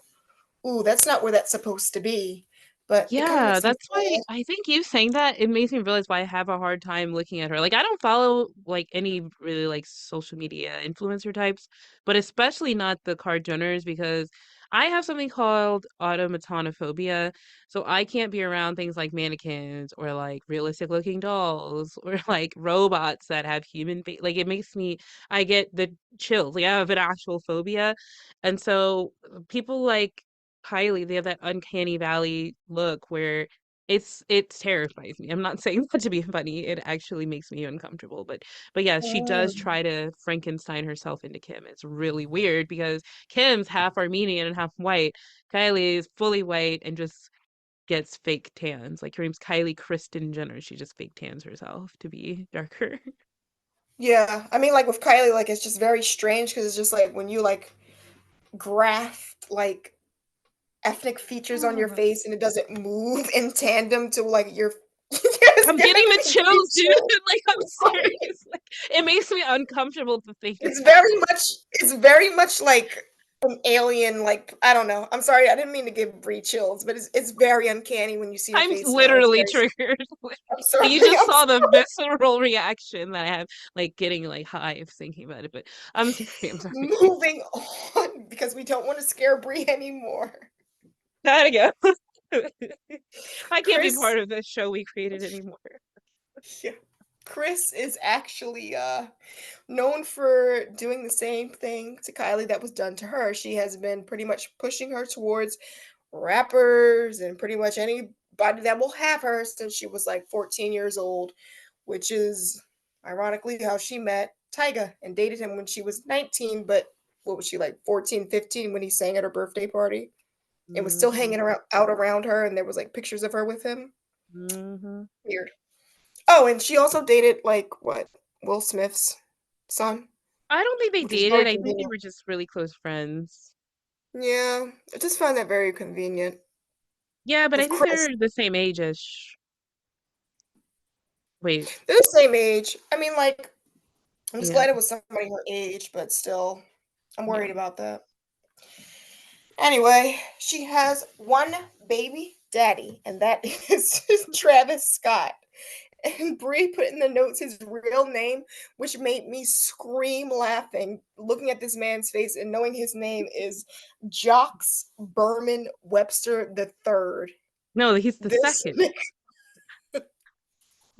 ooh, that's not where that's supposed to be. But it kind of Yeah, makes me that's why sad. I think you saying that it makes me realize why I have a hard time looking at her. Like I don't follow like any really like social media influencer types, but especially not the KarJenners because I have something called automatonophobia. So I can't be around things like mannequins or like realistic looking dolls or like robots that have human face. Like it makes me I get the chills. Like I have an actual phobia. And so people like Kylie, they have that uncanny valley look where it terrifies me. I'm not saying that to be funny. It actually makes me uncomfortable. But yeah, she does Mm. try to Frankenstein herself into Kim. It's really weird because Kim's half Armenian and half white. Kylie is fully white and just gets fake tans. Like her name's Kylie Kristen Jenner. She just fake tans herself to be darker. Yeah, I mean, like with Kylie, like it's just very strange because it's just like when you like graft like ethnic features on your face and it doesn't move in tandem to like your it's I'm getting giving the me chills, dude. chills. Like I'm serious. Like it makes me uncomfortable to think It's about very it. much it's very much like an alien, like I don't know. I'm sorry, I didn't mean to give Bree chills, but it's very uncanny when you see her I'm face now. It's literally very triggered. I'm Like sorry, you just I'm saw the sorry. visceral reaction that I have, like getting like hives thinking about it. But I'm sorry. I'm sorry. Moving on because we don't want to scare Bree anymore. Gotta go. I can't be Chris part of this show we created anymore. yeah. Chris is actually known for doing the same thing to Kylie that was done to her. She has been pretty much pushing her towards rappers and pretty much anybody that will have her since she was like 14 years old, which is ironically how she met Tyga and dated him when she was 19, but what was she like 14, 15 when he sang at her birthday party and was still Hmm. hanging around out around her and there was like pictures of her with him. Hmm. Weird. Oh, and she also dated like what? Will Smith's son, I don't think they which is dated. very I think they convenient. were just really close friends. Yeah, I just find that very convenient Yeah, but I with think Chris. they're the same age-ish. Wait, They're the same age. I mean, like, I'm just yeah, glad it was somebody her age, but still, I'm yeah. worried about that. Anyway, she has one baby daddy, and that is Travis Scott. And Bree put in the notes his real name, which made me scream laughing, looking at this man's face and knowing his name is Jocks Berman Webster the Third. No, he's the This second.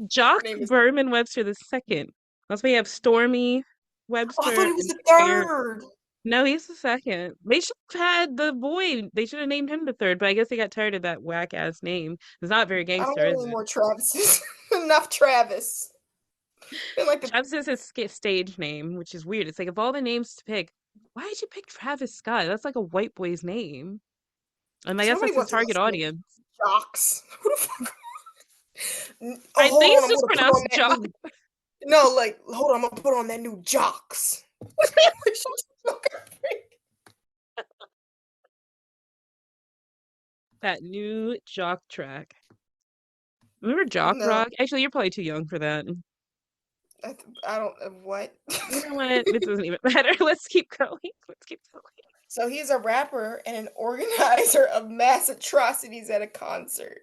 Jock name is. Berman Webster the second. That's why you have Stormy Oh, I thought Webster it was and the Aaron. third. No, he's the second. They should have had the boy. They should have named him the third, but I guess they got tired of that whack ass name. It's not very I don't gangster, want is any it? more Travises. Enough Travis. Been like the Travis is his stage name, which is weird. It's like of all the names to pick, why did you pick Travis Scott? That's like a white boy's name. And I because guess nobody that's his wants to target listen to audience. Jocks. Who the fuck? Oh, I hold think on. it's I'm just gonna put on pronounced that Jock. new. No, like, hold on. I'm gonna put on that new Jocks. That new Jock track. Remember Jock No, Rock? Actually, you're probably too young for that. I don't. What? You know what? It doesn't even matter. Let's keep going. Let's keep going. So he's a rapper and an organizer of mass atrocities at a concert.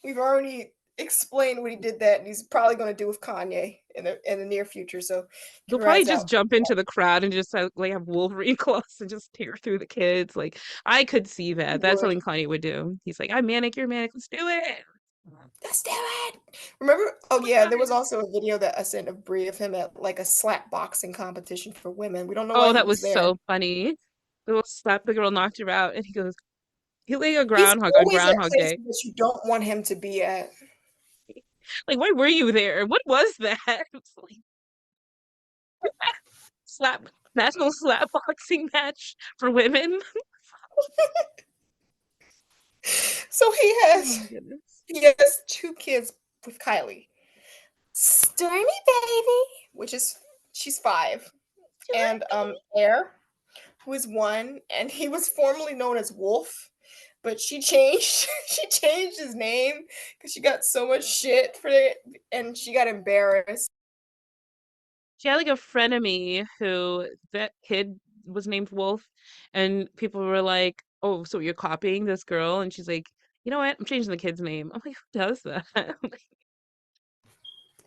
We've already explained what he did that, and he's probably going to do with Kanye in the near future. So They'll probably congrats just out. jump into the crowd and just like have Wolverine claws and just tear through the kids. Like I could see He that. That's would. something Kanye would do. He's like, I'm manic, you're manic. Let's do it. Let's do it. Remember? Oh yeah, there was also a video that I sent of Brie of him at like a slap boxing competition for women. We don't know why Oh, he that was was there. so funny. The little slap the girl knocked her out, and he goes, he like a He's groundhog on always at Groundhog places Day. that you don't want him to be at. Like, why were you there? What was that? It's like slap national slap boxing match for women. So Oh my goodness. he has two kids with Kylie. Stormy Baby, which is she's 5, and Air, who is 1, and he was formerly known as Wolf, but she changed she changed his name because she got so much shit for it, and she got embarrassed. She had like a frenemy who that kid was named Wolf, and people were like, "Oh, so you're copying this girl?" And she's like, "You know what? I'm changing the kid's name." I'm like, "Who does that?"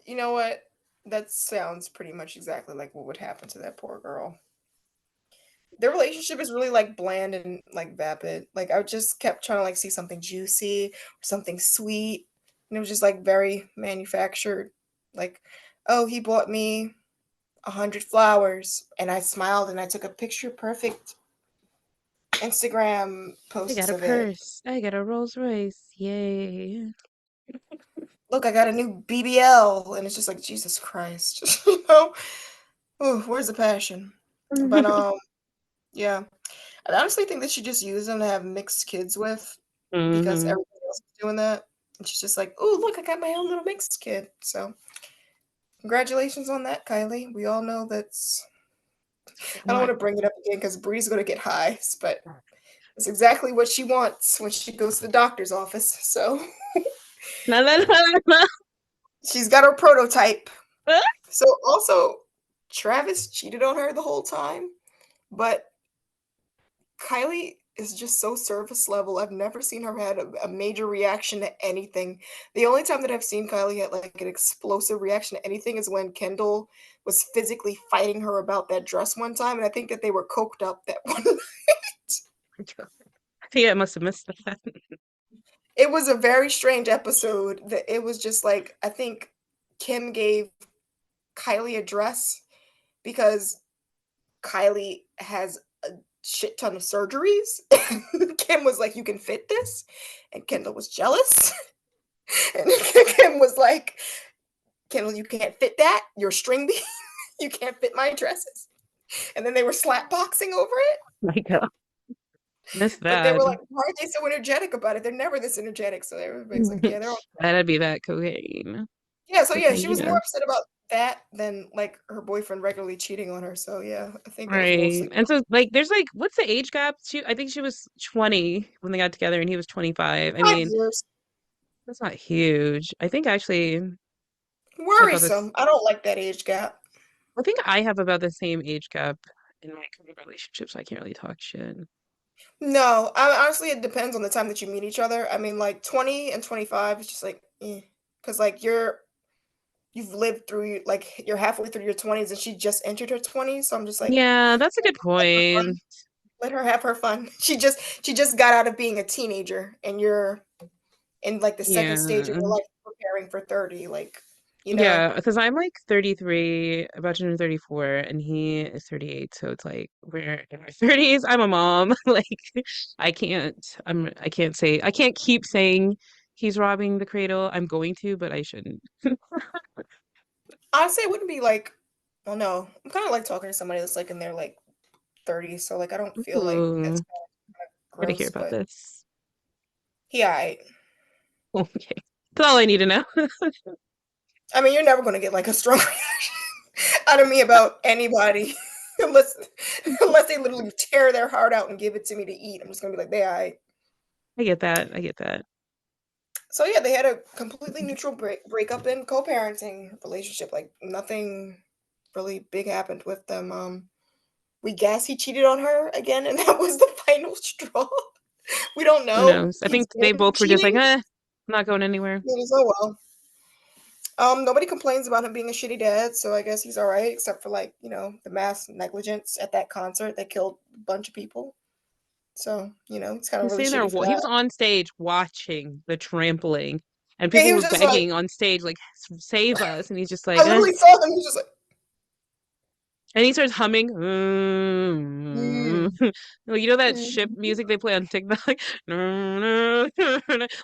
You know what? That sounds pretty much exactly like what would happen to that poor girl. Their relationship is really like bland and like vapid. Like I just kept trying to like see something juicy or something sweet. And it was just like very manufactured. Like, oh, he bought me 100 flowers. And I smiled and I took a picture perfect Instagram I got posts a of it. purse. I got a Rolls Royce. Yay. Look, I got a new BBL. And it's just like, Jesus Christ. You know? Ooh, where's the passion? But yeah. I honestly think that she just used them to have mixed kids with because hmm everybody else is doing that. And she's just like, oh, look, I got my own little mixed kid. So, congratulations on that, Kylie. We all know that's. I don't want What? to bring it up again because Bree's going to get highs, but it's exactly what she wants when she goes to the doctor's office. So, La, la, la, la, she's got her prototype. la. So, also, Travis cheated on her the whole time, but Kylie is just so surface level. I've never seen her had a major reaction to anything. The only time that I've seen Kylie had like an explosive reaction to anything is when Kendall was physically fighting her about that dress one time, and I think that they were coked up that one night. I think I must have missed that. It was a very strange episode. That it was just like I think Kim gave Kylie a dress because Kylie has a shit ton of surgeries. Kim was like, "You can fit this," and Kendall was jealous. And Kim was like, "Kendall, you can't fit that. You're string bean. You can't fit my dresses." And then they were slap boxing over it. My God, missed But they that. were like, "Why are they so energetic about it? They're never this energetic." So everybody's like, "Yeah, they're all That'd be that cocaine. yeah." So yeah, she was more Cocaine. upset about that than like her boyfriend regularly cheating on her. So yeah, I think that was Right. mostly And so like there's like what's the age gap? I think she was 20 when they got together and he was 25. I mean, 5 years. that's not huge. I think actually I about this Worrisome. I don't like that age gap. I think I have about the same age gap in my current relationship, so I can't really talk shit. No, honestly, it depends on the time that you meet each other. I mean, like 20 and 25 is just like, because like you've lived through like you're halfway through your 20s and she just entered her 20s. So I'm just like, Yeah, that's a good let her fun. point. Let her have her fun. She just got out of being a teenager and you're in like the second stage of Yeah. your life preparing for 30, like, you know. Yeah, because I'm like 33, about to turn 34, and he is 38. So it's like we're in our 30s. I'm a mom. Like I can't say I can't keep saying he's robbing the cradle. I'm going to, but I shouldn't. Honestly, it wouldn't be like, well, no, I'm kind of like talking to somebody that's like in their like 30s, so like I don't feel like that's Ooh, kind of gotta hear gross, about but this. yeah, Okay. That's all I need to know. I mean, you're never gonna get like a strong reaction out of me about anybody unless unless they literally tear their heart out and give it to me to eat. I'm just gonna be like, they I I get that. I get that. so yeah, they had a completely neutral breakup and co-parenting relationship. Like nothing really big happened with them. We guess he cheated on her again, and that was the final straw. We don't Who know. knows? I He's think they been both were just like, cheating. I'm not going anywhere. It is oh well. Nobody complains about him being a shitty dad, so I guess he's all right, except for like, the mass negligence at that concert that killed a bunch of people. So, it's kind of He's really sitting there, shitty for he that. was on stage watching the trampling, and Yeah, people he was were just like, begging on stage, like, save us. And he's just I like, eh. literally saw him. He was just like, And he starts humming. mm, Like, you know that ship mm. music they play on TikTok? Like,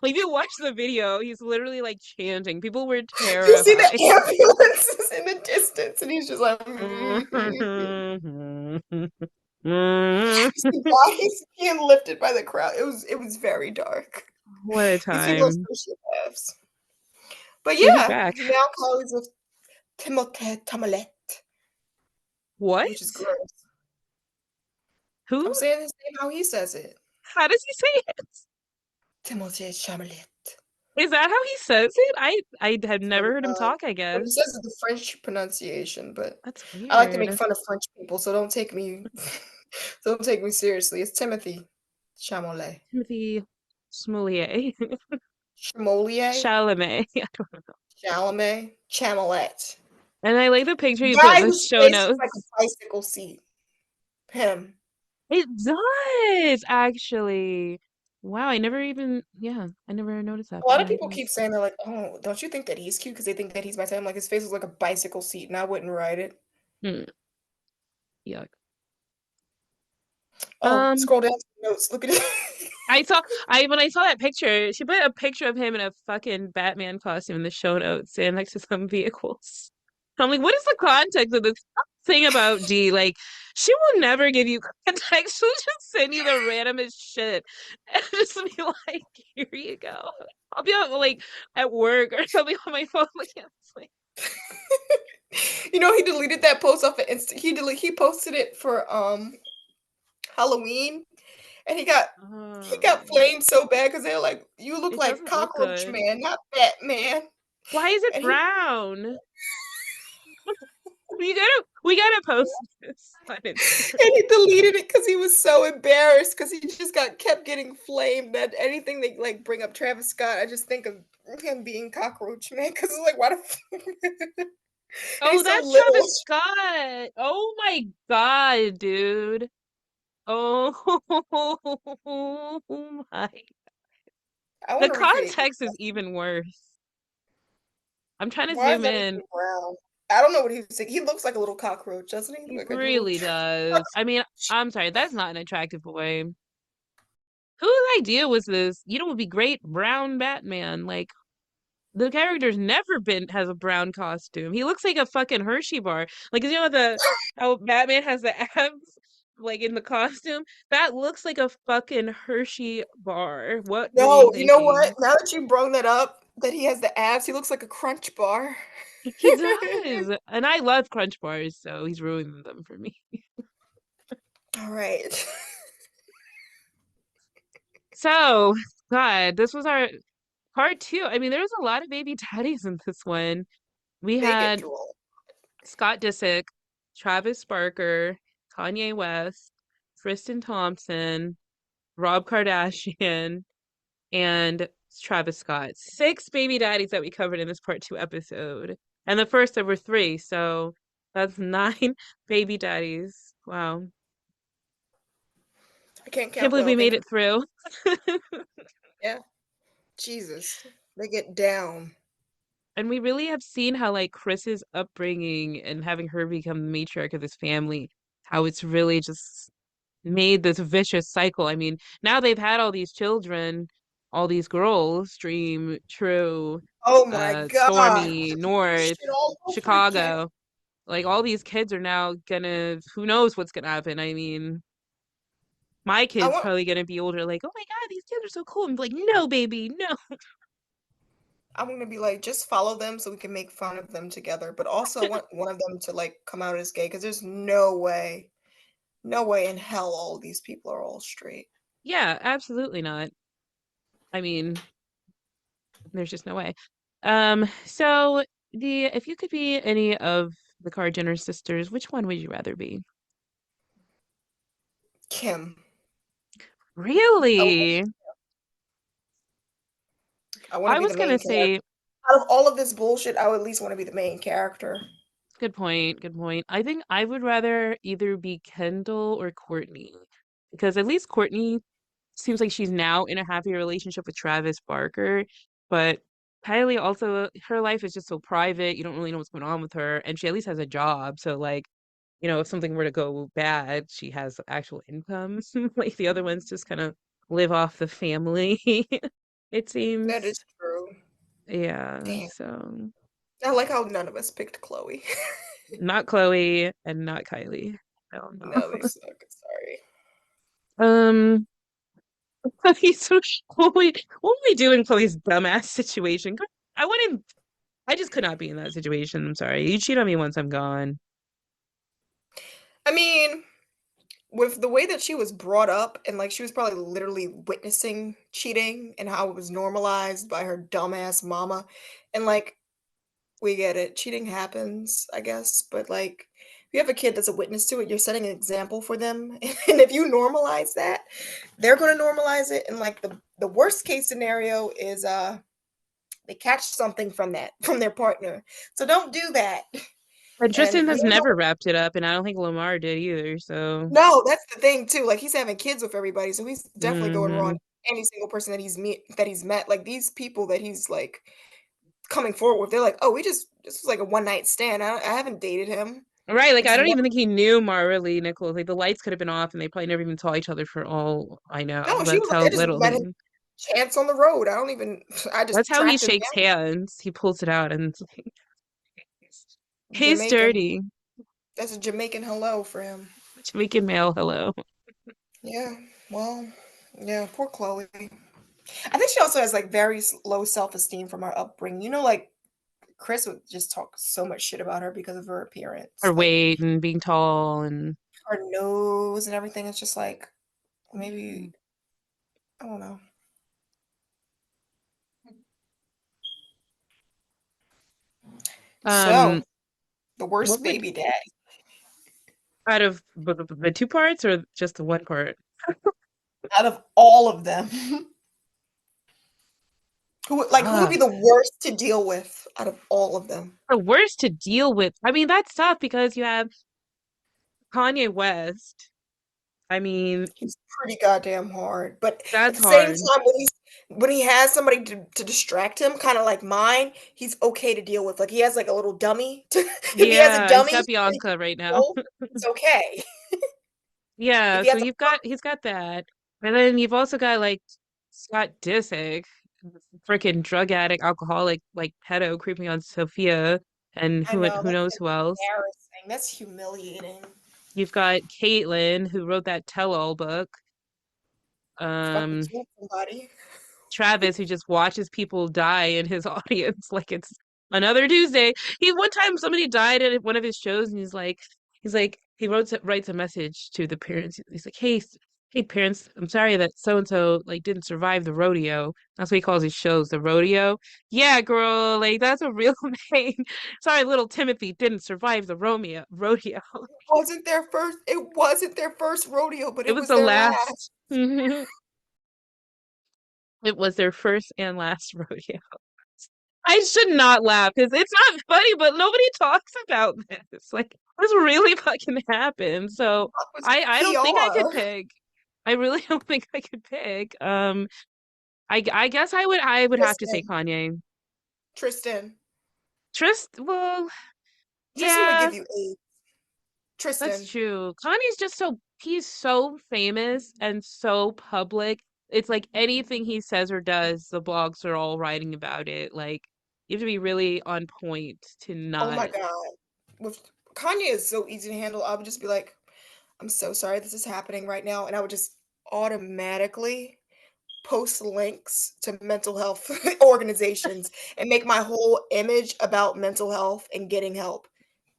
if you watch the video, he's literally like chanting. People were You see the terrified. ambulances in the distance, and he's just like, You see bodies being lifted by the crowd. It was very dark. What a These people are time. sociopaths. But So he's yeah, back. now Kylie's with Timothée Chalamet, What? which is gross. I'm Who? saying his name how he says it. How does he say it? Timothée Chalamet. Is that how he says it? I have Swear to never heard him God. talk, I But he guess. says it the French pronunciation, but That's I like to make weird. fun of French people, so don't take me don't take me seriously. It's Timothy Chalamet. Timothy Smoulier. Chamolier? Chalamet. I don't know. Chalamet? Chalamet. And I like the picture you put in Guy the whose show face looks like a notes. bicycle seat. Him. It does, actually. Wow, I never noticed that, A but lot of yeah, it people keep does. saying they're like, "Oh, don't you think that he's cute?" Because they think that he's my type. I'm like, his face looks like a bicycle seat, and I wouldn't ride it. Hmm, yuck. Oh, Um, scroll down to the notes. Look at it. when I saw that picture, she put a picture of him in a fucking Batman costume in the show notes and next to some vehicles. I'm like, what is the context of this thing about D? Like, she will never give you context. She'll just send you the randomest shit and just be like, here you go. I'll be out like at work or something on my phone looking at this like, You know, he deleted that post off of Insta. He posted it for Halloween, and he got oh, flamed so bad because they're like, "You look it like doesn't look Cockroach good. Man, not Batman." Why is it And he brown? We gotta post this on Instagram. and he deleted it because he was so embarrassed because he just kept getting flamed. That anything they like bring up Travis Scott, I just think of him being Cockroach Man because it's like, why and Oh, he's so that's little. Travis Scott. Oh my God, dude. Oh my. I want The to recreate this. context is even worse. I'm trying to Why is zoom in. everything brown? I don't know what he was saying. He looks like a little cockroach, doesn't he? He Like a little. really does. I mean, I'm sorry, that's not an attractive boy. Whose idea was this? You know, it would be great brown Batman. Like the character's never been has a brown costume. He looks like a fucking Hershey bar. Like you know the how Batman has the abs like in the costume? That looks like a fucking Hershey bar. What were they No, you know what? thinking? Now that you brought that up, that he has the abs, he looks like a crunch bar. He does. And I love crunch bars, so he's ruining them for me. All right. So, God, this was our part two. I mean, there was a lot of baby daddies in this one. We They get had through all. Scott Disick, Travis Barker, Kanye West, Tristan Thompson, Rob Kardashian, and Travis Scott. Six baby daddies that we covered in this part two episode. And the first there were three, so that's nine baby daddies. Wow. I can't Can't count believe well. we They made get it through. yeah. Jesus. They get down. And we really have seen how like Chris's upbringing and having her become the matriarch of this family, how it's really just made this vicious cycle. I mean, now they've had all these children, all these girls, Dream, True, Oh my God. Stormy, This North, shit all over again. Chicago. Like all these kids are now gonna, who knows what's gonna happen. I mean, my I kid's want probably gonna be older, like, oh my God, these kids are so cool. I'm like, no, baby, no. I'm gonna be like, just follow them so we can make fun of them together. But also want one of them to like come out as gay because there's no way in hell all of these people are all straight. Yeah, absolutely not. I mean, there's just no way. So the if you could be any of the KarJenner sisters, which one would you rather be? Kim. I, w- Really? I want to I be the was gonna main say, character. Out of all of this bullshit, I would at least want to be the main character. good point, good point. I think I would rather either be Kendall or Courtney, because at least Courtney seems like she's now in a happy relationship with Travis Barker, but Kylie also her life is just so private. You don't really know what's going on with her, and she at least has a job. So like, you know, if something were to go bad, she has actual income. Like the other ones just kind of live off the family, it That seems. is true. Yeah, Damn. so I like how none of us picked Chloe. not Chloe and not Kylie. Hell no. No, they suck. Sorry. Um, okay, so what we do in Chloe's dumbass situation? I wouldn't. I just could not be in that situation. I'm sorry. You cheat on me once, I'm gone. I mean, with the way that she was brought up and like she was probably literally witnessing cheating and how it was normalized by her dumbass mama. And like we get it. Cheating happens, I guess, but like if you have a kid that's a witness to it, you're setting an example for them. And if you normalize that, they're going to normalize it. And like the worst case scenario is they catch something from that from their partner. So don't do that. And And Tristan has you never know, wrapped it up, and I don't think Lamar did either. So, no, that's the thing too. Like he's having kids with everybody, so he's definitely going wrong. hmm. Any single person that he's met, like these people that he's like coming forward with, they're like, oh, we just this was like a one night stand. I haven't dated him. Right, like It's I don't never even think he knew Marley Nichols. Like the lights could have been off, and they probably never even saw each other for all I know. no. She That's was how like, I just little met him he. chance on the road. I don't even. I That's just how he tracked him shakes hands. He pulls it out, and it's like, down. "Hey, Jamaican. sturdy, That's a Jamaican hello for him. Jamaican male, hello." Yeah. Well. Yeah. Poor Chloe. I think she also has like very low self esteem from her upbringing. You know, like Chris would just talk so much shit about her because of her appearance, Her like weight and being tall, and her nose and everything. It's just like maybe I don't know. um, So the worst what would baby daddy out of the two parts or just the one part? out of all of them, who would Ah, be the worst to deal with out of all of them? the worst to deal with. I mean, that's tough because you have Kanye West. I mean, He's pretty goddamn hard, but at that's the same hard. time, when he has somebody to distract him, kind of like mine, he's okay to deal with. Like he has like a little dummy. If he has a Yeah, he's dummy got that he Bianca can right now. control, it's okay. If Yeah, he so has a he's got that. And then you've also got like Scott Disick, freaking drug addict, alcoholic, like pedo creeping on Sophia and I know who that's knows who else. embarrassing. That's humiliating. You've got Caitlyn who wrote that tell-all book. Fucking Um kill somebody. Travis who just watches people die in his audience like it's another Tuesday. He one time somebody died at one of his shows and he writes a message to the parents. He's like, hey parents, I'm sorry that so and so like didn't survive the rodeo. That's what he calls his shows, the rodeo. Yeah, girl, like that's a real name. Sorry, little Timothy didn't survive the Romeo rodeo. It wasn't their first rodeo, but It it was was the their last. last. It was their first and last rodeo. I should not laugh because it's not funny, but nobody talks about this. Like this really fucking happened. So That was I don't think I could PR. pick. I really don't think I could pick. I guess I would have to say Tristan. Kanye. Tristan. Well, Tristan would yeah, give you AIDS. that's Tristan. true. Kanye's just he's so famous and so public. It's like anything he says or does, the blogs are all writing about it. Like you have to be really on point to Oh my not. God. With Kanye is so easy to handle. I would just be like, I'm so sorry this is happening right now. And I would just automatically post links to mental health organizations and make my whole image about mental health and getting help.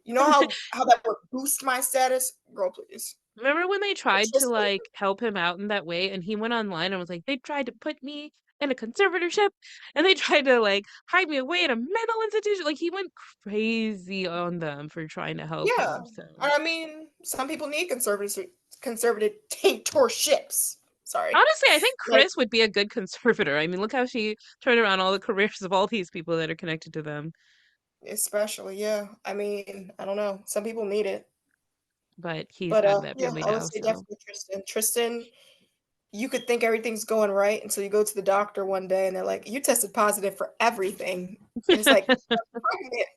You know how that would boost my status? Girl, please. Remember when they But tried to Tristan, like help him out in that way and he went online and was like, they tried to put me in a conservatorship and they tried to like hide me away in a mental institution. Like he went crazy on them for trying to help yeah. him. So I mean, some people need conservative ships. Sorry. honestly, I think Like, Chris would be a good conservator. I mean, look how she turned around all the careers of all these people that are connected to them. especially, yeah. I mean, I don't know. Some people need it. But he's But out of that yeah, family I would now, say so definitely Tristan. Tristan, you could think everything's going right until you go to the doctor one day and they're like, you tested positive for everything. And it's like, "I'm pregnant.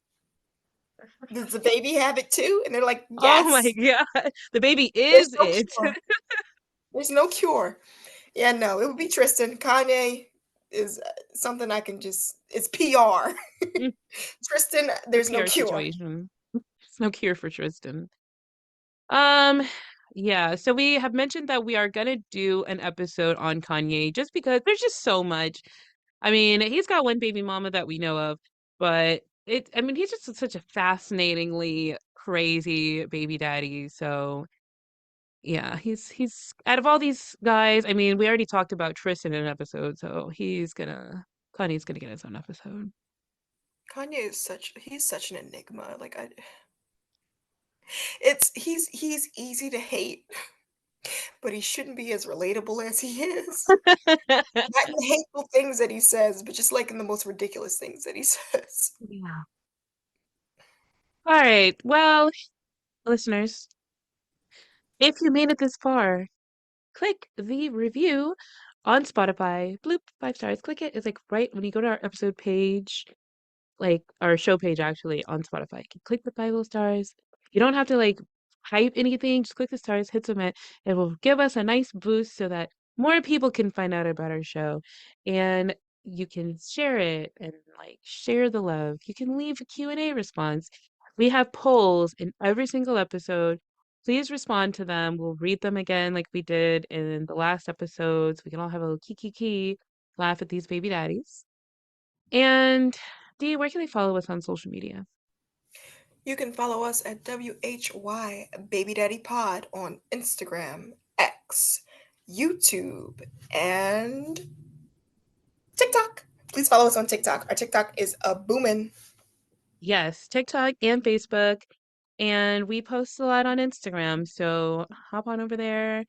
Does the baby have it too?" And they're like, oh my yes. God. The baby There's is no it. cure. There's no cure. Yeah, no, it would be Tristan. Kanye is something I can just, it's PR. Tristan, The there's no PR cure. situation. There's no cure for Tristan. Um, yeah, so we have mentioned that we are gonna do an episode on Kanye just because there's just so much. I mean, he's got one baby mama that we know of, but I mean, he's just such a fascinatingly crazy baby daddy. So yeah, he's out of all these guys, I mean, we already talked about Tristan in an episode, so Kanye's gonna get his own episode. Kanye is he's such an enigma. Like he's easy to hate, but he shouldn't be as relatable as he is. Not in the hateful things that he says, but just like in the most ridiculous things that he says. Yeah. All right. Well, listeners, if you made it this far, click the review on Spotify. Bloop, 5 stars. Click it. It's like right when you go to our episode page, like our show page actually on Spotify. You can click the 5 stars. You don't have to like hype anything. Just click the stars, hit submit. It will give us a nice boost so that more people can find out about our show. And you can share it and like share the love. You can leave a Q&A response. We have polls in every single episode. Please respond to them. We'll read them again like we did in the last episodes. We can all have a little kiki laugh at these baby daddies. And Dee, where can they follow us on social media? You can follow us at WHY Baby Daddy Pod on Instagram, X, YouTube, and TikTok. Please follow us on TikTok. Our TikTok is a booming. Yes, TikTok and Facebook. And we post a lot on Instagram. So hop on over there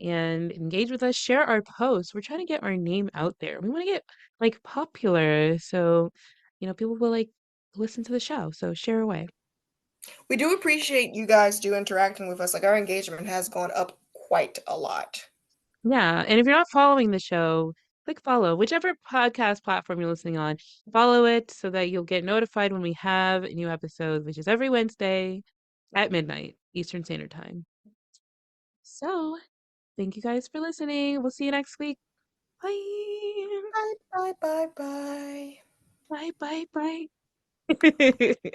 and engage with us. Share our posts. We're trying to get our name out there. We want to get like popular. So, people will like listen to the show. So share away. We do appreciate you guys do interacting with us. Like our engagement has gone up quite a lot. Yeah. And if you're not following the show, click follow, whichever podcast platform you're listening on. Follow it so that you'll get notified when we have a new episode, which is every Wednesday at midnight Eastern Standard Time. So, thank you guys for listening. We'll see you next week. Bye. Bye, bye, bye, bye. Bye, bye, bye.